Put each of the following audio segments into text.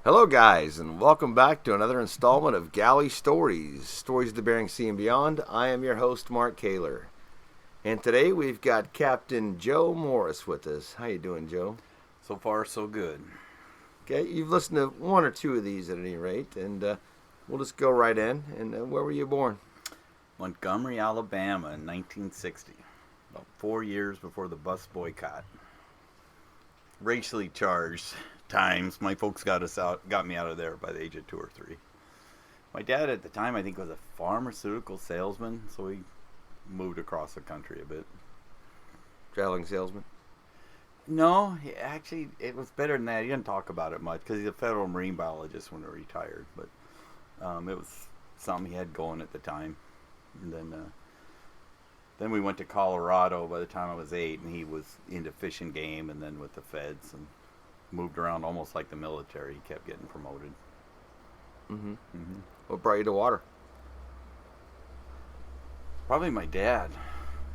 Hello, guys, and welcome back to another installment of Galley Stories, Stories of the Bering Sea and Beyond. I am your host, Mark Kaler, and today we've got Captain Joe Morris with us. How you doing, Joe? So far, so good. Okay, you've listened to one or two of these at any rate, and we'll just go right in. And where were you born? Montgomery, Alabama in 1960, about 4 years before the bus boycott. Racially charged times. My folks got me out of there by the age of 2 or 3. My dad at the time, I think, was a pharmaceutical salesman, so he moved across the country a bit. Traveling salesman? No, it was better than that. He didn't talk about it much because he's a federal marine biologist when he retired, but it was something he had going at the time. And then we went to Colorado by the time I was 8, and he was into fish and game, and then with the feds, and moved around almost like the military. He kept getting promoted. What brought you to water? Probably my dad.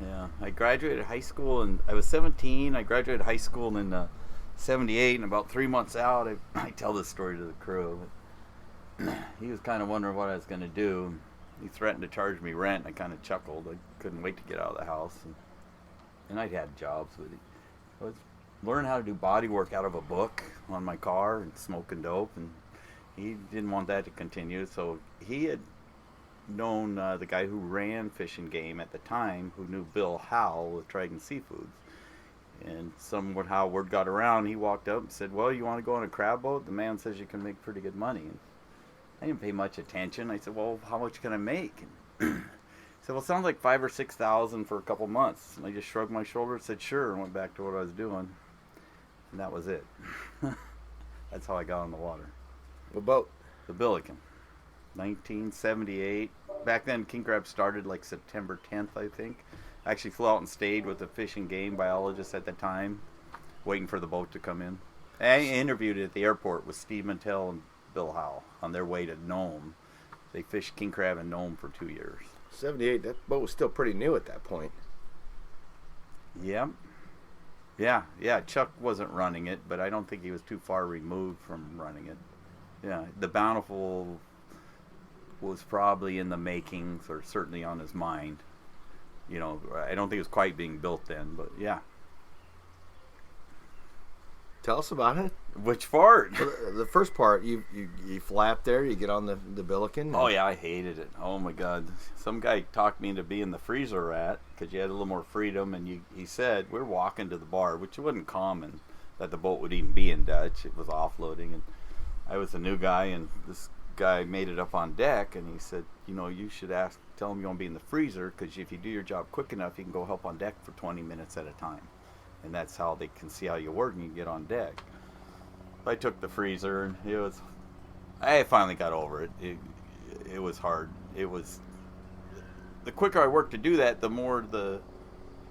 Yeah, I graduated high school, and I was 17. I graduated high school in 78, and about 3 months out, I tell this story to the crew. He was kind of wondering what I was going to do. He threatened to charge me rent. I kind of chuckled. I couldn't wait to get out of the house. And I'd had jobs with it. I was learning how to do body work out of a book on my car and smoking dope. And he didn't want that to continue. So he had known the guy who ran Fish and Game at the time, who knew Bill Howell with Dragon Seafoods. And somehow word got around. He walked up and said, "Well, you want to go on a crab boat? The man says you can make pretty good money." And I didn't pay much attention. I said, "Well, how much can I make?" And he said, "Well, it sounds like 5,000 or 6,000 for a couple months." And I just shrugged my shoulders, said, "Sure," and went back to what I was doing. And that was it. That's how I got on the water. What boat? The Billiken. 1978. Back then, king crab started like September 10th, I think. I actually flew out and stayed with a fish and game biologist at the time, waiting for the boat to come in. I interviewed at the airport with Steve Mantell and Bill Howell on their way to Nome. They fished king crab in Nome for 2 years. 78, that boat was still pretty new at that point. Yeah. Chuck wasn't running it, but I don't think he was too far removed from running it. Yeah, the Bountiful was probably in the makings, or certainly on his mind. You know, I don't think it was quite being built then, but yeah. Tell us about it. Which part? The first part, you flap there, you get on the Billiken. Oh yeah, I hated it. Oh my God. Some guy talked me into being the freezer rat because you had a little more freedom, and he said, we're walking to the bar, which wasn't common that the boat would even be in Dutch. It was offloading, and I was a new guy, and this guy made it up on deck, and he said, you should tell him you want to be in the freezer, because if you do your job quick enough, you can go help on deck for 20 minutes at a time. And that's how they can see how you work and you get on deck. I took the freezer, and I finally got over it. It was hard. The quicker I worked to do that, the more the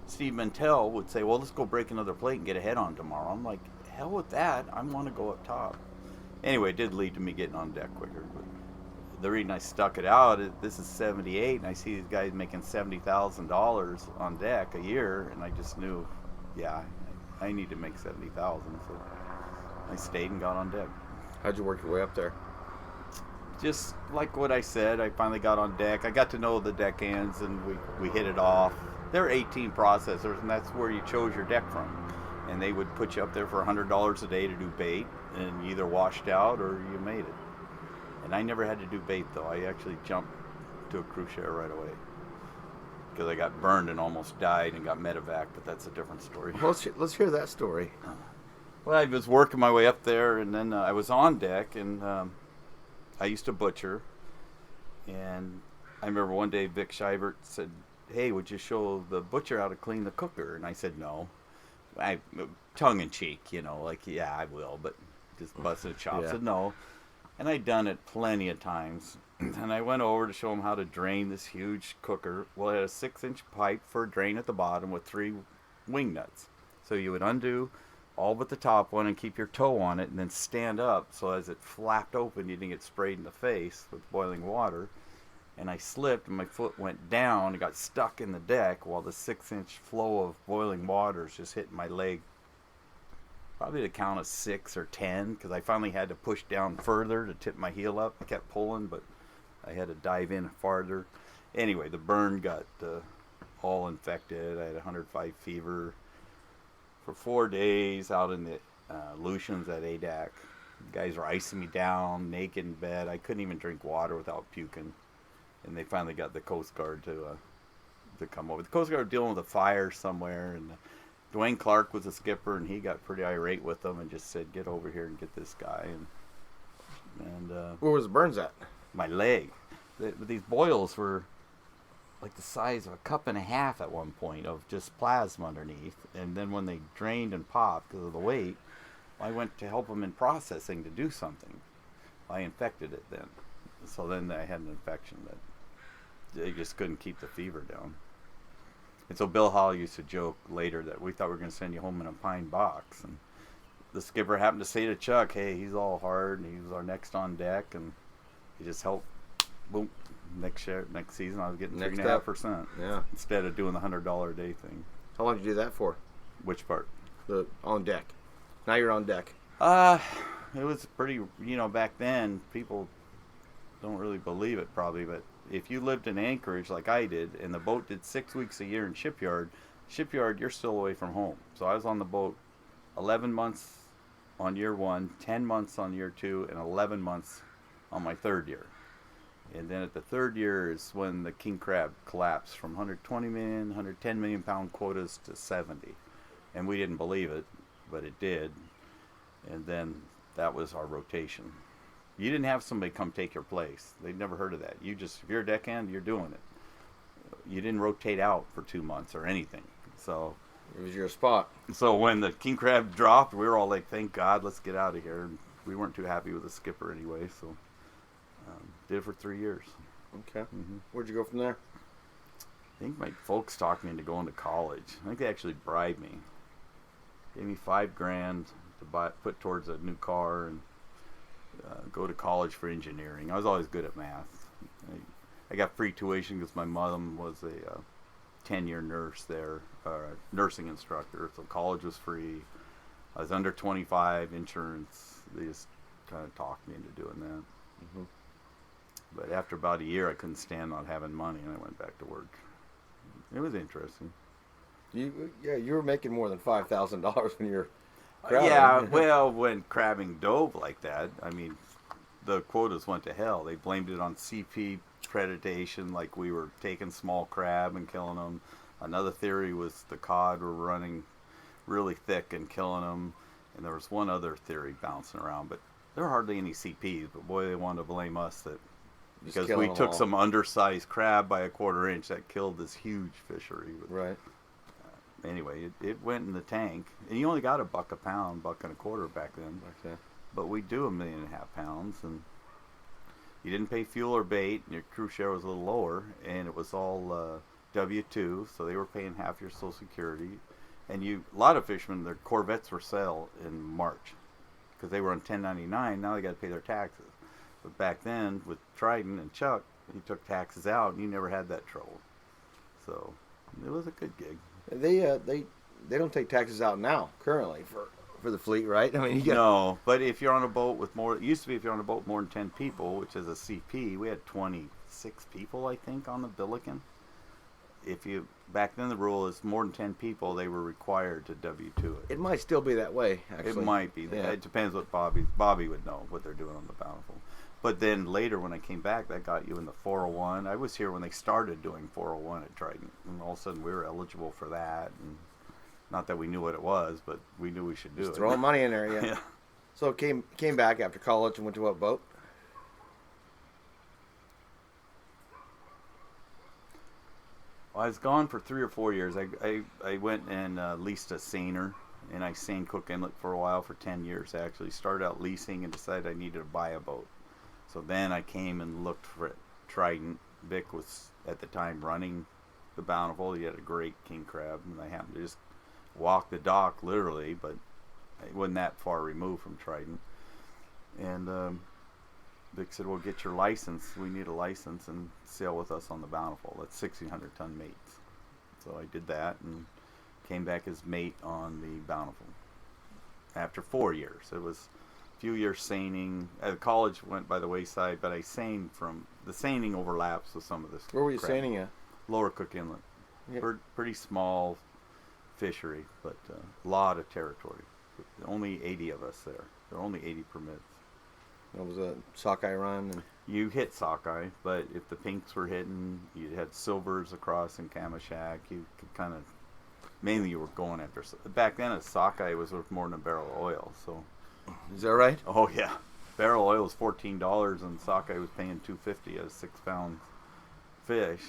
Steve Mantell would say, well, let's go break another plate and get a head on tomorrow. I'm like, hell with that. I want to go up top. Anyway, it did lead to me getting on deck quicker. But the reason I stuck it out is this is 78, and I see these guys making $70,000 on deck a year, and I just knew, yeah, I need to make 70,000. So I stayed and got on deck. How'd you work your way up there? Just like what I said, I finally got on deck. I got to know the deckhands, and we hit it off. There were 18 processors, and that's where you chose your deck from. And they would put you up there for $100 a day to do bait, and you either washed out or you made it. And I never had to do bait, though. I actually jumped to a cruise share right away because I got burned and almost died and got medevac, but that's a different story. Well, let's hear that story. Well, I was working my way up there, and then I was on deck, and I used to butcher. And I remember one day Vic Shivert said, "Hey, would you show the butcher how to clean the cooker?" And I said, "No." Tongue in cheek, like, yeah, I will, but just busted a chop. Yeah. Said no. And I'd done it plenty of times. And I went over to show him how to drain this huge cooker. Well, it had a 6-inch pipe for a drain at the bottom with 3 wing nuts. So you would undo all but the top one and keep your toe on it, and then stand up so as it flapped open, you didn't get sprayed in the face with boiling water. And I slipped, and my foot went down and got stuck in the deck while the 6-inch flow of boiling water is just hitting my leg. probably the count of 6 or 10, because I finally had to push down further to tip my heel up. I kept pulling, but I had to dive in farther. Anyway, the burn got all infected. I had 105 fever for 4 days out in the Lucians at ADAC. The guys were icing me down, naked in bed. I couldn't even drink water without puking. And they finally got the Coast Guard to come over. The Coast Guard were dealing with a fire somewhere, and Dwayne Clark was the skipper, and he got pretty irate with them and just said, "Get over here and get this guy." And Where was the burns at? my leg. These boils were like the size of a cup and a half at one point of just plasma underneath. And then when they drained and popped because of the weight, I went to help them in processing to do something. I infected it then. So then I had an infection that they just couldn't keep the fever down. And so Bill Hall used to joke later that we thought we were going to send you home in a pine box. And the skipper happened to say to Chuck, "Hey, he's all hard, and he was our next on deck," and he just helped. Boom. Next season, I was getting 3.5%. Yeah. Instead of doing the $100 a day thing. How long did you do that for? Which part? The on deck. Now you're on deck. It was pretty. Back then people don't really believe it probably, but if you lived in Anchorage like I did, and the boat did 6 weeks a year in shipyard, you're still away from home. So I was on the boat 11 months on year 1, 10 months on year 2, and 11 months on my 3rd year. And then at the 3rd year is when the king crab collapsed from 120 million, 110 million pound quotas to 70. And we didn't believe it, but it did. And then that was our rotation. You didn't have somebody come take your place. They'd never heard of that. If you're a deckhand, you're doing it. You didn't rotate out for 2 months or anything. So it was your spot. So when the king crab dropped, we were all like, "Thank God, let's get out of here." And we weren't too happy with the skipper anyway, so did it for 3 years. Okay. Mm-hmm. Where'd you go from there? I think my folks talked me into going to college. I think they actually bribed me. Gave me $5,000 to put towards a new car and go to college for engineering. I was always good at math. I got free tuition because my mom was a 10-year nurse there, nursing instructor. So college was free. I was under 25, insurance. They just kind of talked me into doing that. Mm-hmm. But after about a year, I couldn't stand not having money, and I went back to work. It was interesting. You were making more than $5,000 when you're crabbing. Yeah, well, when crabbing dove like that, I mean, the quotas went to hell. They blamed it on CP predation, like we were taking small crab and killing them. Another theory was the cod were running really thick and killing them. And there was one other theory bouncing around, but there were hardly any CPs. But boy, they wanted to blame us because we took some undersized crab by a 1/4 inch that killed this huge fishery. Right. Anyway, it went in the tank, and you only got $1 a pound, $1.25 back then. Okay. But we do 1.5 million pounds, and you didn't pay fuel or bait, and your crew share was a little lower, and it was all W-2, so they were paying half your Social Security. And a lot of fishermen, their Corvettes were sale in March because they were on 1099. Now they got to pay their taxes. But back then, with Trident and Chuck, you took taxes out, and you never had that trouble. So it was a good gig. They don't take taxes out now currently for the fleet, right? I mean, no, but if you're on a boat with more, it used to be if you're on a boat with more than 10 people, which is a CP, we had 26 people, I think, on the Billiken. Back then the rule is more than 10 people, they were required to W-2 it. It might still be that way, actually. It might be. Yeah. It depends what Bobby would know what they're doing on the Bountiful. But then later when I came back, that got you in the 401. I was here when they started doing 401 at Trident, and all of a sudden we were eligible for that. And not that we knew what it was, but we knew we should do it. Throwing money in there, yeah. Yeah. So came back after college and went to what boat? Well, I was gone for 3 or 4 years. I went and leased a seiner, and I seined Cook Inlet for a while, for 10 years actually. Started out leasing and decided I needed to buy a boat. So then I came and looked for Trident. Vic was at the time running the Bountiful. He had a great king crab, and I happened to just walk the dock literally, but it wasn't that far removed from Trident. And Vic said, "Well, get your license. We need a license and sail with us on the Bountiful." That's 1,600-ton mates. So I did that and came back as mate on the Bountiful. after 4 years. It was a few years seigning. College went by the wayside, but I seined from the seigning overlaps with some of this. Where were you crap. seigning at? Lower Cook Inlet. Yeah. Pretty small fishery, but a lot of territory. Only 80 of us there. There were only 80 permits. That was a sockeye run. And You hit sockeye, but if the pinks were hitting, you had silvers across in Kamishak. You could kind of, mainly you were going after. Back then, a sockeye was worth more than a barrel of oil. So, is that right? oh yeah, barrel of oil was $14, and sockeye was paying $2.50 a 6-pound fish.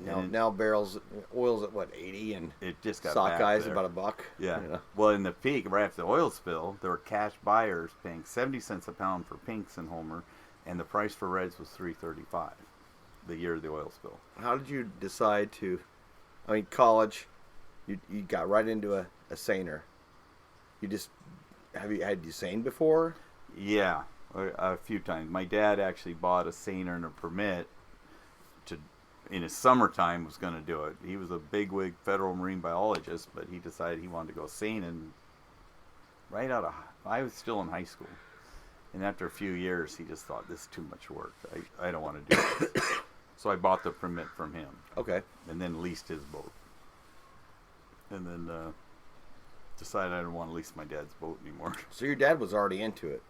Now barrels oil's at what, 80, and it just got sockeyes back about $1. Yeah. You know? Well, in the peak, right after the oil spill, there were cash buyers paying 70 cents a pound for pinks in Homer, and the price for reds was $3.35 the year of the oil spill. How did you decide to? I mean, college, you got right into a seiner. You just had you seined before? Yeah, a few times. My dad actually bought a seiner and a permit to. In his summertime, was going to do it. He was a bigwig federal marine biologist, but he decided he wanted to go seining right out of. I was still in high school, and after a few years, he just thought, "This is too much work. I don't want to do this." So I bought the permit from him. Okay. And then leased his boat. And then decided I didn't want to lease my dad's boat anymore. So your dad was already into it.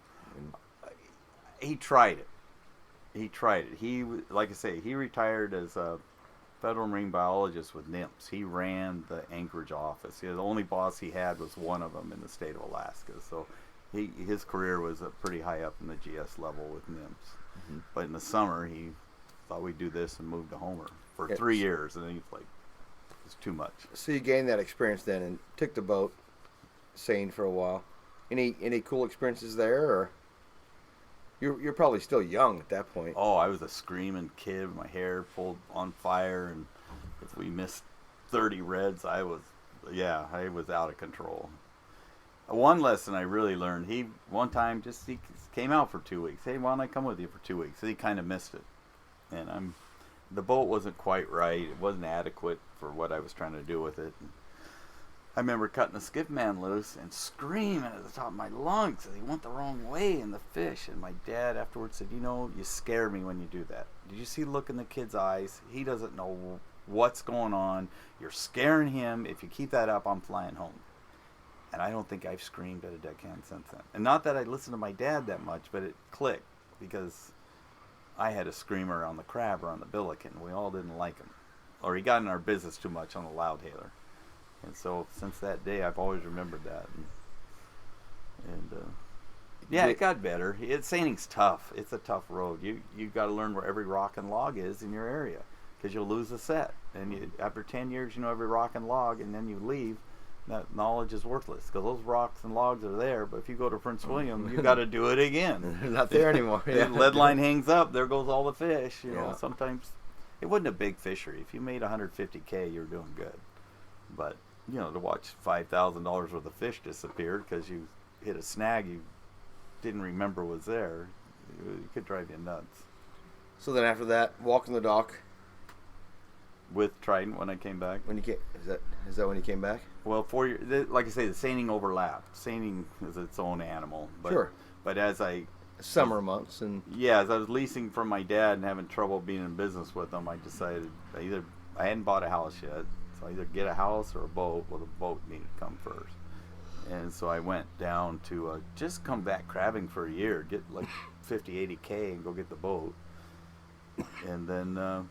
He tried it. He, like I say, he retired as a federal marine biologist with NIMS. He ran the Anchorage office. The only boss he had was one of them in the state of Alaska. So his career was pretty high up in the GS level with NIMS. Mm-hmm. But in the summer, he thought we'd do this and moved to Homer for 3 years. And then he's like, it's too much. So you gained that experience then and took the boat, seined for a while. Any cool experiences there, or? You're probably still young at that point. Oh, I was a screaming kid with my hair pulled on fire, and if we missed 30 reds, I was out of control. One lesson I really learned, he came out for 2 weeks. Hey, why don't I come with you for 2 weeks? So he kind of missed it. And the boat wasn't quite right. It wasn't adequate for what I was trying to do with it. I remember cutting the skiff man loose and screaming at the top of my lungs that he went the wrong way in the fish. And my dad afterwards said, you scare me when you do that. Did you see the look in the kid's eyes? He doesn't know what's going on. You're scaring him. If you keep that up, I'm flying home. And I don't think I've screamed at a deckhand since then. And not that I listened to my dad that much, but it clicked because I had a screamer on the crab or on the billiken. We all didn't like him. Or he got in our business too much on the loudhailer. And so since that day, I've always remembered that. It got better. Seining's tough. It's a tough road. You got to learn where every rock and log is in your area, because you'll lose the set. And after 10 years, you know every rock and log, and then you leave. That knowledge is worthless, because those rocks and logs are there. But if you go to Prince William, you got to do it again. They're not there anymore. The lead line hangs up. There goes all the fish. You know, Yeah. sometimes it wasn't a big fishery. If you made $150K, you're doing good. But to watch $5,000 worth of fish disappear because you hit a snag you didn't remember was there, it could drive you nuts. So then after that, walking the dock. With Trident when I came back. When you came, is that when you came back? Well, 4 years. Like I say, the seigning overlapped. Seigning is its own animal. But, sure. But as summer months and. Yeah, as I was leasing from my dad and having trouble being in business with him, I decided I hadn't bought a house yet. So either get a house or a boat. Well, the boat needed to come first. And so I went down to just come back crabbing for a year, get like 50, 80K and go get the boat. And then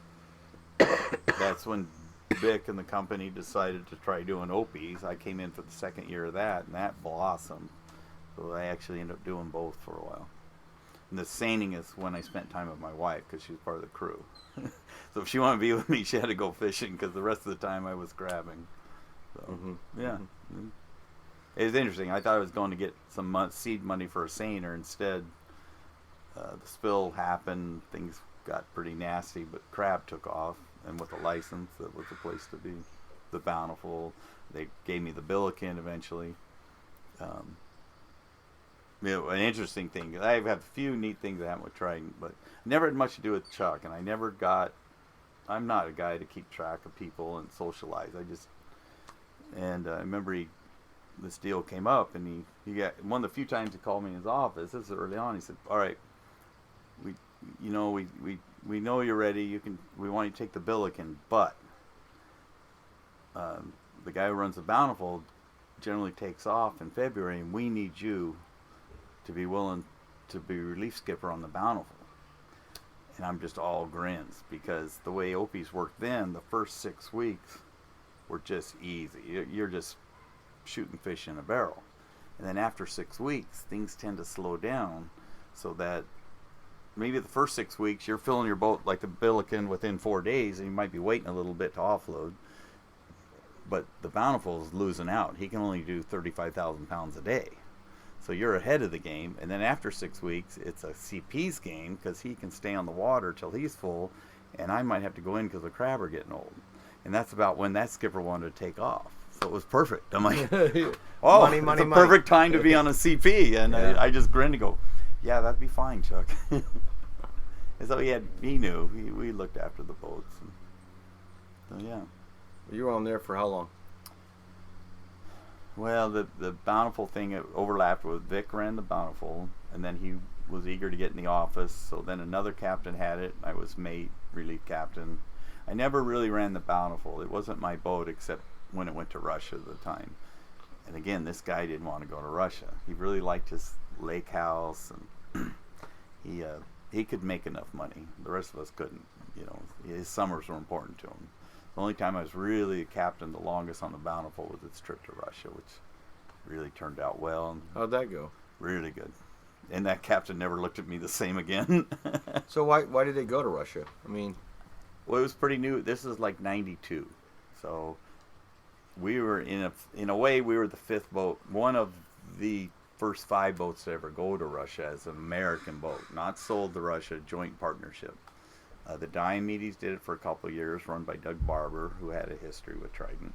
that's when Vic and the company decided to try doing OPIs. I came in for the second year of that, and that blossomed. So I actually ended up doing both for a while. And the seigning is when I spent time with my wife, because she was part of the crew. So if she wanted to be with me, she had to go fishing, because the rest of the time I was crabbing. So, yeah. Mm-hmm. It was interesting. I thought I was going to get some seed money for a seiner. Instead, the spill happened. Things got pretty nasty, but crab took off. And with a license, that was the place to be. The Bountiful. They gave me the billiken eventually. An interesting thing. I've had a few neat things that happened with Trident, but never had much to do with Chuck. And I'm not a guy to keep track of people and socialize. I remember he this deal came up, and he got one of the few times he called me in his office. This is early on. He said, "All right, we know you're ready. We want you to take the Billiken, but the guy who runs the Bountiful generally takes off in February, and we need you to be willing to be relief skipper on the Bountiful." And I'm just all grins, because the way hpis worked then, the first 6 weeks were just easy. You're just shooting fish in a barrel. And then after 6 weeks, things tend to slow down, so that maybe the first 6 weeks you're filling your boat like the Billiken within 4 days, and you might be waiting a little bit to offload. But the Bountiful is losing out. He can only do 35,000 pounds a day. So you're ahead of the game. And then after 6 weeks, it's a CP's game, because he can stay on the water till he's full, and I might have to go in because the crab are getting old. And that's about when that skipper wanted to take off. So it was perfect. I'm like, oh, it's a perfect time to be on a CP. And yeah. I just grinned and go, yeah, that'd be fine, Chuck. And so he knew. We looked after the boats. And so, yeah. You were on there for how long? Well, the Bountiful thing overlapped with Vic ran the Bountiful, and then he was eager to get in the office, so then another captain had it. I was mate, relief captain. I never really ran the Bountiful. It wasn't my boat, except when it went to Russia at the time. And again, this guy didn't want to go to Russia. He really liked his lake house, and he could make enough money. The rest of us couldn't. You know, his summers were important to him. The only time I was really a captain the longest on the Bountiful was its trip to Russia, which really turned out well. How'd that go? Really good. And that captain never looked at me the same again. So why did they go to Russia? I mean, well, it was pretty new. This is like 92. So we were in a way, we were the fifth boat, one of the first 5 boats to ever go to Russia as an American boat, not sold to Russia, joint partnership. The Diomedes did it for a couple of years, run by Doug Barber, who had a history with Trident.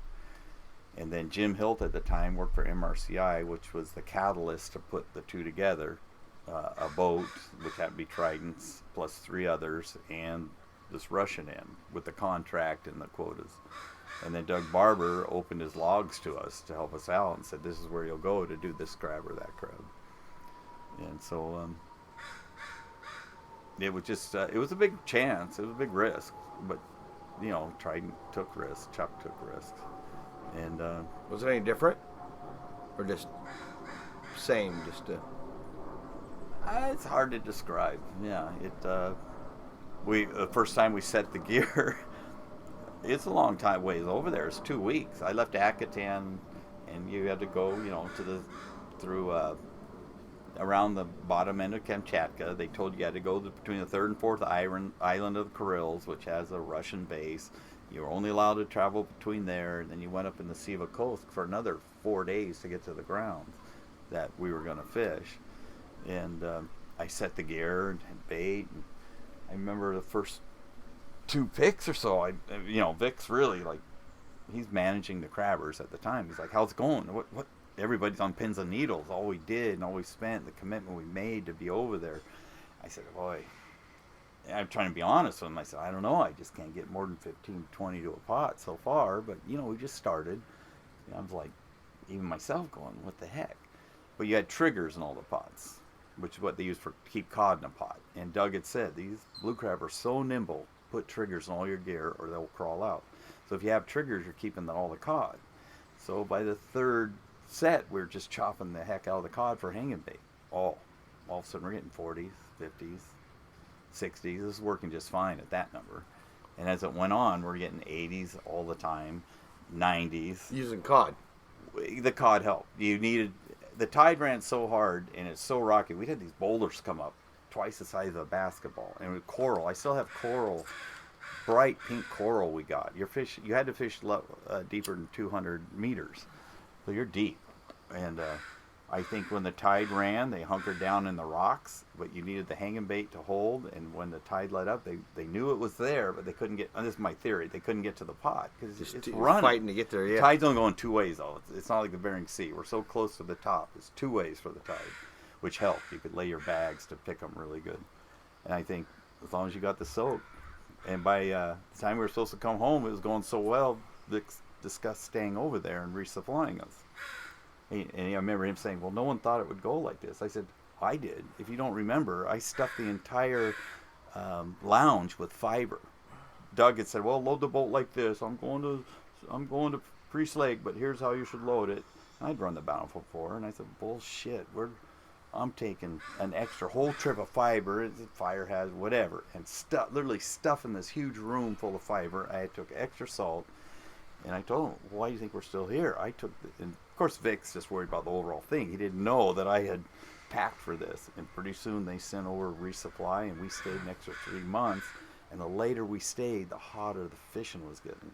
And then Jim Hilt at the time worked for MRCI, which was the catalyst to put the two together. A boat, which had to be Tridents, plus 3 others, and this Russian end with the contract and the quotas. And then Doug Barber opened his logs to us to help us out and said, this is where you'll go to do this crab or that crab. And so it was just, it was a big chance. It was a big risk. But, you know, Trident took risks. Chuck took risks. And was it any different? Or just same, it's hard to describe. Yeah, the first time we set the gear, it's a long time ways over there. It's 2 weeks. I left Akitan, and you had to go, you know, through around the bottom end of Kamchatka. They told you had to go between the 3rd and 4th island of the Kurils, which has a Russian base. You were only allowed to travel between there, and then you went up in the Siva Coast for another 4 days to get to the grounds that we were going to fish. And I set the gear and had bait. And I remember the first 2 picks or so. Vic's really like, he's managing the crabbers at the time. He's like, "How's it going? What? Everybody's on pins and needles. All we did and all we spent, the commitment we made to be over there." I said, "Boy," I'm trying to be honest with him. I said, "I don't know. I just can't get more than 15, 20 to a pot so far. But, you know, we just started." I was like, even myself going, "What the heck?" But you had triggers in all the pots, which is what they use for keep cod in a pot. And Doug had said, these blue crab are so nimble, put triggers in all your gear or they'll crawl out. So if you have triggers, you're keeping all the cod. So by the 3rd set, we were just chopping the heck out of the cod for hanging bait. All of a sudden we're getting 40s, 50s, 60s. This is working just fine at that number. And as it went on, we're getting 80s all the time, 90s. Using cod. The cod helped. The tide ran so hard and it's so rocky. We had these boulders come up twice the size of a basketball, and with coral. I still have coral, bright pink coral we got. You had to fish deeper than 200 meters, so you're deep. And I think when the tide ran, they hunkered down in the rocks, but you needed the hanging bait to hold. And when the tide let up, they knew it was there, but they couldn't get. And this is my theory. They couldn't get to the pot because it's running. Fighting to get there. Yeah. The tide's only going 2 ways though. It's not like the Bering Sea. We're so close to the top. It's 2 ways for the tide, which helped. You could lay your bags to pick them really good. And I think as long as you got the soak, and by the time we were supposed to come home, it was going so well. They discussed staying over there and resupplying us. And I remember him saying, well, no one thought it would go like this. I said, I did. If you don't remember, I stuffed the entire lounge with fiber. Doug had said, well, load the boat like this. I'm going to Priest Lake, but here's how you should load it. And I'd run the Bountiful for her, and I said, bullshit. I'm taking an extra whole trip of fiber, fire hazard, whatever, and literally stuffing this huge room full of fiber. I took extra salt, and I told him, why do you think we're still here? And of course, Vic's just worried about the overall thing. He didn't know that I had packed for this, and pretty soon they sent over resupply, and we stayed an extra 3 months. And the later we stayed, the hotter the fishing was getting.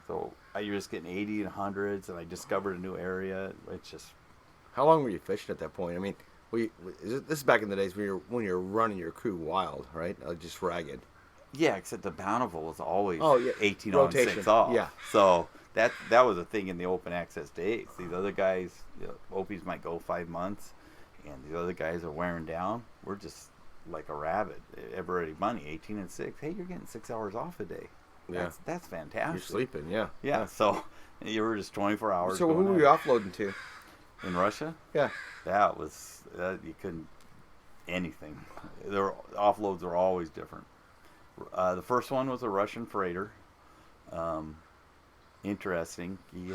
So I was just getting 80 and 100s, and I discovered a new area. It's just. How long were you fishing at that point? I mean, this is back in the days when you're running your crew wild, right? Just ragged. Yeah, except the Bountiful was always 18 rotation. on 6 off. Yeah. So that was a thing in the open access days. These other guys, Opies might go 5 months, and the other guys are wearing down. We're just like a rabbit. Everybody money, 18 and 6. Hey, you're getting 6 hours off a day. That's fantastic. You're sleeping, yeah. Yeah, so you were just 24 hours. So who were you offloading to? In Russia? Yeah. That was, you couldn't, anything. Offloads were always different. The first one was a Russian freighter. Interesting. He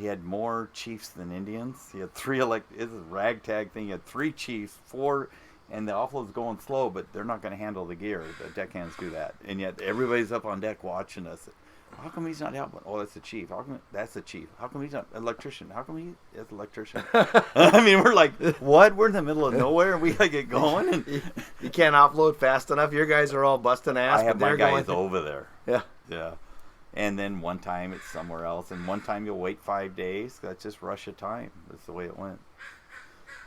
had more chiefs than Indians. He had three it's a ragtag thing. He had 3 chiefs, 4, and the offload's going slow, but they're not going to handle the gear. The deckhands do that. And yet everybody's up on deck watching us. How come he's not helping? Oh, that's the chief. How come that's the chief? How come he's not electrician? How come he's an electrician? I mean, we're like, what? We're in the middle of nowhere, and we gotta get going. And you can't offload fast enough. Your guys are all busting ass. I have but my they're guys going over there. Yeah. Yeah. And then one time it's somewhere else, and one time you'll wait 5 days. That's just Russia time. That's the way it went.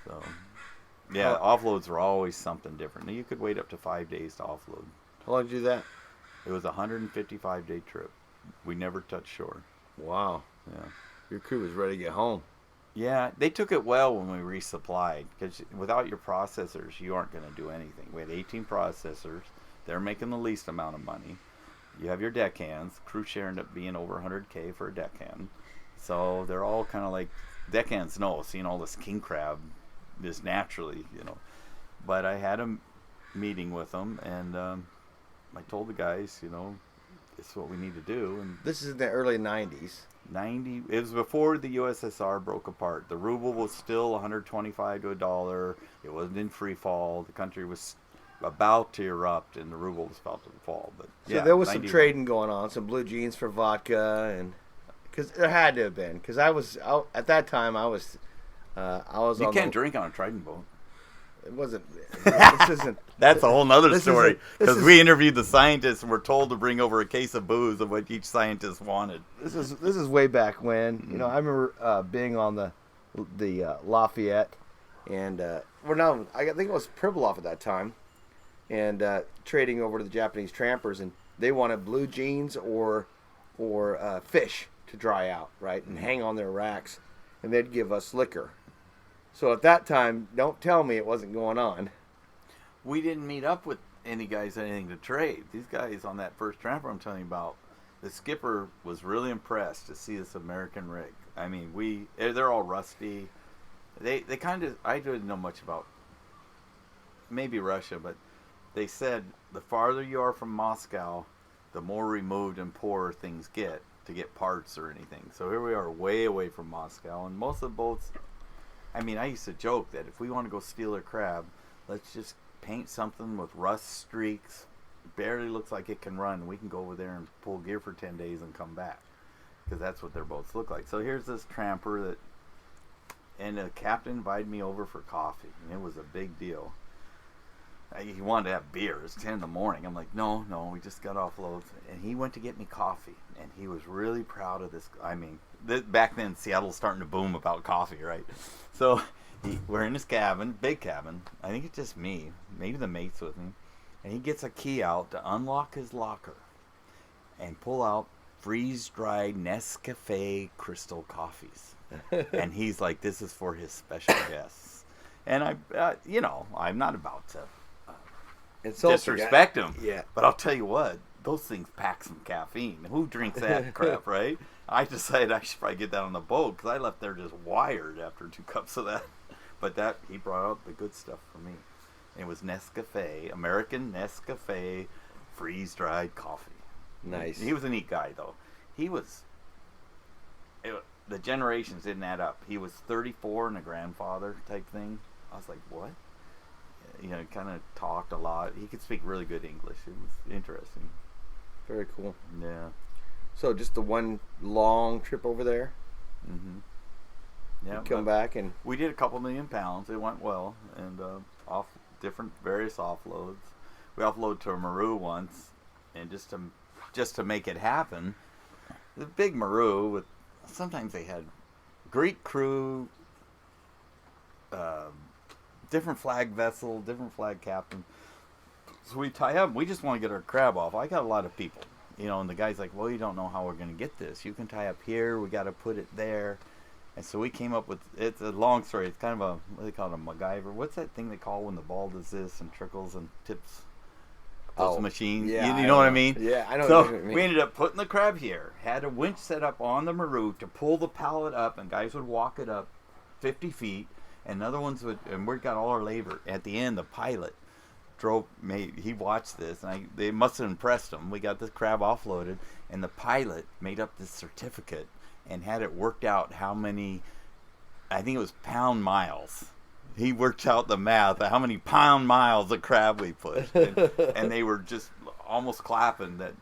So, yeah, offloads were always something different. You could wait up to 5 days to offload. How long did you do that? It was a 155-day trip. We never touched shore. Wow. Yeah. Your crew was ready to get home. Yeah, they took it well when we resupplied, because without your processors, you aren't going to do anything. We had 18 processors. They're making the least amount of money. You have your deckhands. Crew share ended up being over $100K for a deckhand. So they're all kind of like, deckhands know, seeing all this king crab just naturally, But I had a meeting with them, and I told the guys, this is what we need to do. And this is in the early 90s. It was before the USSR broke apart. The ruble was still 125 to $1. It wasn't in free fall. The country was about to erupt, and the ruble was about to fall. But so there was some trading going on, some blue jeans for vodka, and because there had to have been. Because at that time I was. You can't drink on a Trident boat. It wasn't. This isn't. That's a whole nother story. Because we interviewed the scientists and were told to bring over a case of booze of what each scientist wanted. This is way back when. I remember being on the Lafayette, and I think it was Pribilof at that time, and trading over to the Japanese trampers, and they wanted blue jeans or fish to dry out, right, and hang on their racks, and they'd give us liquor. So at that time, don't tell me it wasn't going on. We didn't meet up with any guys anything to trade. These guys on that first tramper I'm telling you about, the skipper was really impressed to see this American rig. I mean, they're all rusty. They kind of, I didn't know much about maybe Russia, but they said the farther you are from Moscow, the more removed and poorer things get to get parts or anything. So here we are way away from Moscow, and most of the boats, I used to joke that if we want to go steal a crab, let's just paint something with rust streaks, barely looks like it can run, and we can go over there and pull gear for 10 days and come back, because that's what their boats look like. So here's this tramper and the captain invited me over for coffee, and it was a big deal. He wanted to have beer. It's 10 in the morning. I'm like, no, we just got off loads. And he went to get me coffee, and he was really proud of this. Back then, Seattle was starting to boom about coffee, right? So we're in his cabin, big cabin. I think it's just me, maybe the mate's with me. And he gets a key out to unlock his locker and pull out freeze-dried Nescafe crystal coffees. And he's like, this is for his special guests. And I'm not about to disrespect him. Yeah. But I'll tell you what, those things pack some caffeine. Who drinks that crap, right? I decided I should probably get that on the boat because I left there just wired after 2 cups of that. But that, he brought out the good stuff for me. It was Nescafe, American Nescafe freeze-dried coffee. Nice. He was a neat guy, though. The generations didn't add up. He was 34 and a grandfather type thing. I was like, what? You know, he kind of talked a lot. He could speak really good English. It was interesting. Very cool. Yeah. So just the one long trip over there? Mm-hmm. Yeah. You come back and... We did a couple million pounds. It went well. And off various offloads. We offloaded to a Maru once. And just to make it happen, the big Maru with... Sometimes they had Greek crew, different flag vessel, different flag captain. So we tie up. We just want to get our crab off. I got a lot of people, you know, and the guy's like, well, you don't know how we're going to get this. You can tie up here. We got to put it there. And so we came up with, it's a long story. It's kind of a, what do they call it, a MacGyver? What's that thing they call when the ball does this and trickles and tips? Those machines. Yeah, you know what I mean? Yeah, I know so what you mean. We ended up putting the crab here, had a winch set up on the Maru to pull the pallet up, and guys would walk it up 50 feet, and other ones would, and we got all our labor. At the end, the pilot he watched this, and they must have impressed him. We got this crab offloaded, and the pilot made up this certificate and had it worked out how many, I think it was pound miles. He worked out the math of how many pound miles of crab we put. And they were just almost clapping that,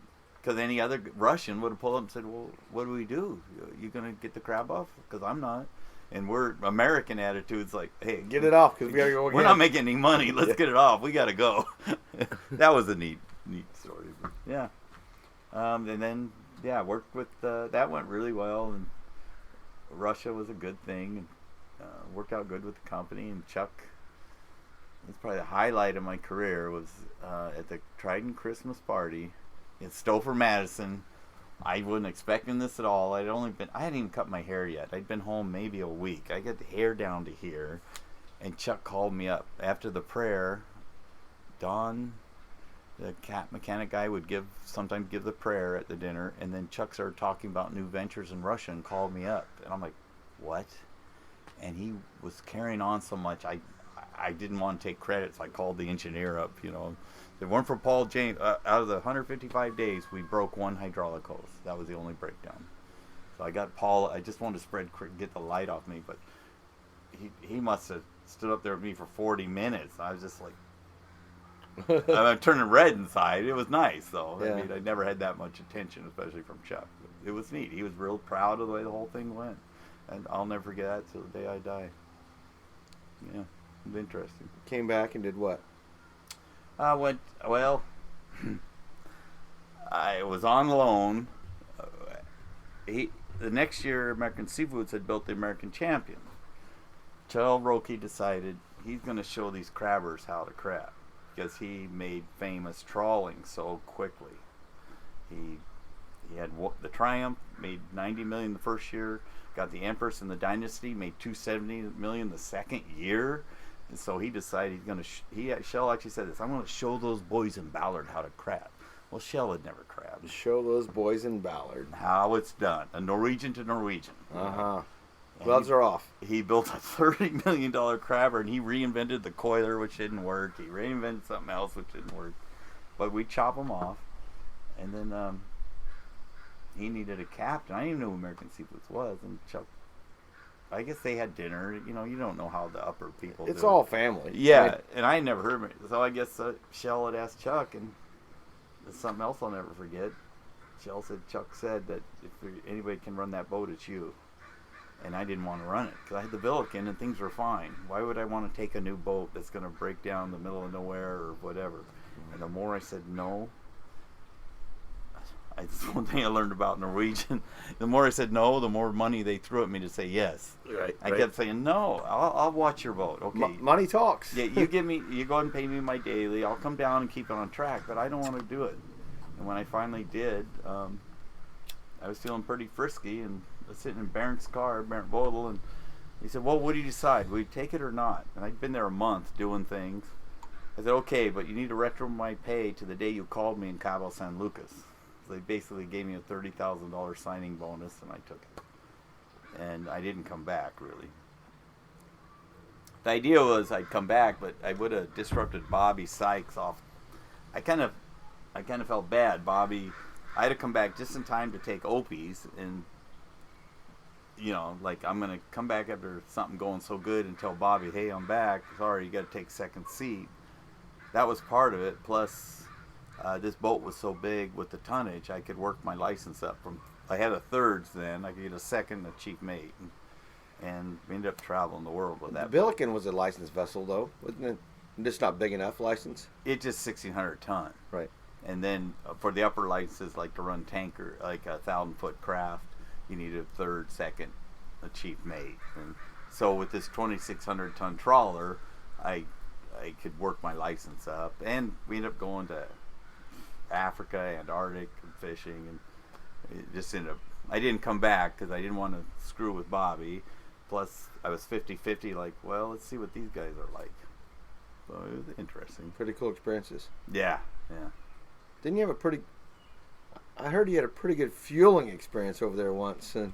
because any other Russian would have pulled up and said, well, what do we do? You going to get the crab off? Because I'm not. And we're American attitudes like, hey, get it off because we got to go again. We're not making any money. Let's get it off. We got to go. That was a neat story. But yeah. And then, yeah, worked with, that went really well. And Russia was a good thing. And, worked out good with the company, and Chuck, it's probably the highlight of my career, was at the Trident Christmas party in Stouffer, Madison. I wasn't expecting this at all. I hadn't even cut my hair yet. I'd been home maybe a week. I got the hair down to here, and Chuck called me up after the prayer. Don, the cat mechanic guy, would sometimes give the prayer at the dinner, and then Chuck started talking about new ventures in Russia and called me up, and I'm like, what? And he was carrying on so much, I didn't want to take credit, so I called the engineer up, you know. If it weren't for Paul James, out of the 155 days, we broke one hydraulic hose. That was the only breakdown. So I got Paul, I just wanted to get the light off me, but he must have stood up there with me for 40 minutes. I was just like, I'm turning red inside. It was nice, though. Yeah. I mean, I never had that much attention, especially from Chuck. It was neat. He was real proud of the way the whole thing went. And I'll never forget that till the day I die. Yeah, it was interesting. Came back and did what? I was on loan. The next year, American Seafoods had built the American Champion. Charles Roque decided he's going to show these crabbers how to crab because he made famous trawling so quickly. He had the Triumph, made $90 million the first year. Got the Empress and the Dynasty, made $270 million the second year. And so he decided he's going to... Shell actually said this, I'm going to show those boys in Ballard how to crab. Well, Shell had never crabbed. Show those boys in Ballard. How it's done. A Norwegian to Norwegian. Uh-huh. Gloves are off. He built a $30 million crabber, and he reinvented the coiler, which didn't work. He reinvented something else, which didn't work. But we chop them off. And then... he needed a captain. I didn't even know who American Seafoods was. And Chuck, I guess they had dinner. You know, you don't know how the upper people do. It's all family. Yeah, right? And I never heard of it. So I guess Shell had asked Chuck, and there's something else I'll never forget. Chuck said that if anybody can run that boat, it's you. And I didn't want to run it because I had the Billiken and things were fine. Why would I want to take a new boat that's going to break down in the middle of nowhere or whatever? And the more I said no, It's one thing I learned about Norwegian. The more I said no, the more money they threw at me to say yes. Right. I kept saying no. I'll watch your boat. Okay. Money talks. Yeah, you go ahead and pay me my daily. I'll come down and keep it on track, but I don't want to do it. And when I finally did, I was feeling pretty frisky, and I was sitting in Barent's car, Barent Bodel, and he said, "Well, what do you decide? Will you take it or not?" And I'd been there a month doing things, I said, okay, but you need to retro my pay to the day you called me in Cabo San Lucas. So they basically gave me a $30,000 signing bonus, and I took it. And I didn't come back, really. The idea was I'd come back, but I would have disrupted Bobby Sykes off. I kind of felt bad. Bobby, I had to come back just in time to take hpis, and like I'm gonna come back after something going so good and tell Bobby, hey, I'm back. Sorry, you got to take second seat. That was part of it. Plus, this boat was so big with the tonnage, I could work my license up from. I had a thirds then. I could get a second, a chief mate, and we ended up traveling the world with that. Billiken was a licensed vessel, though, wasn't it? Just not big enough license. It's just 1,600 ton. Right. And then for the upper licenses, like to run tanker, like a 1,000-foot craft, you need a third, second, a chief mate. And so with this 2,600 ton trawler, I could work my license up, and we ended up going to Africa, Antarctic, and fishing, and it just ended up. I didn't come back because I didn't want to screw with Bobby. Plus, I was 50-50. Like, well, let's see what these guys are like. So it was interesting. Pretty cool experiences. Yeah. Didn't you have a pretty? I heard you had a pretty good fueling experience over there once. And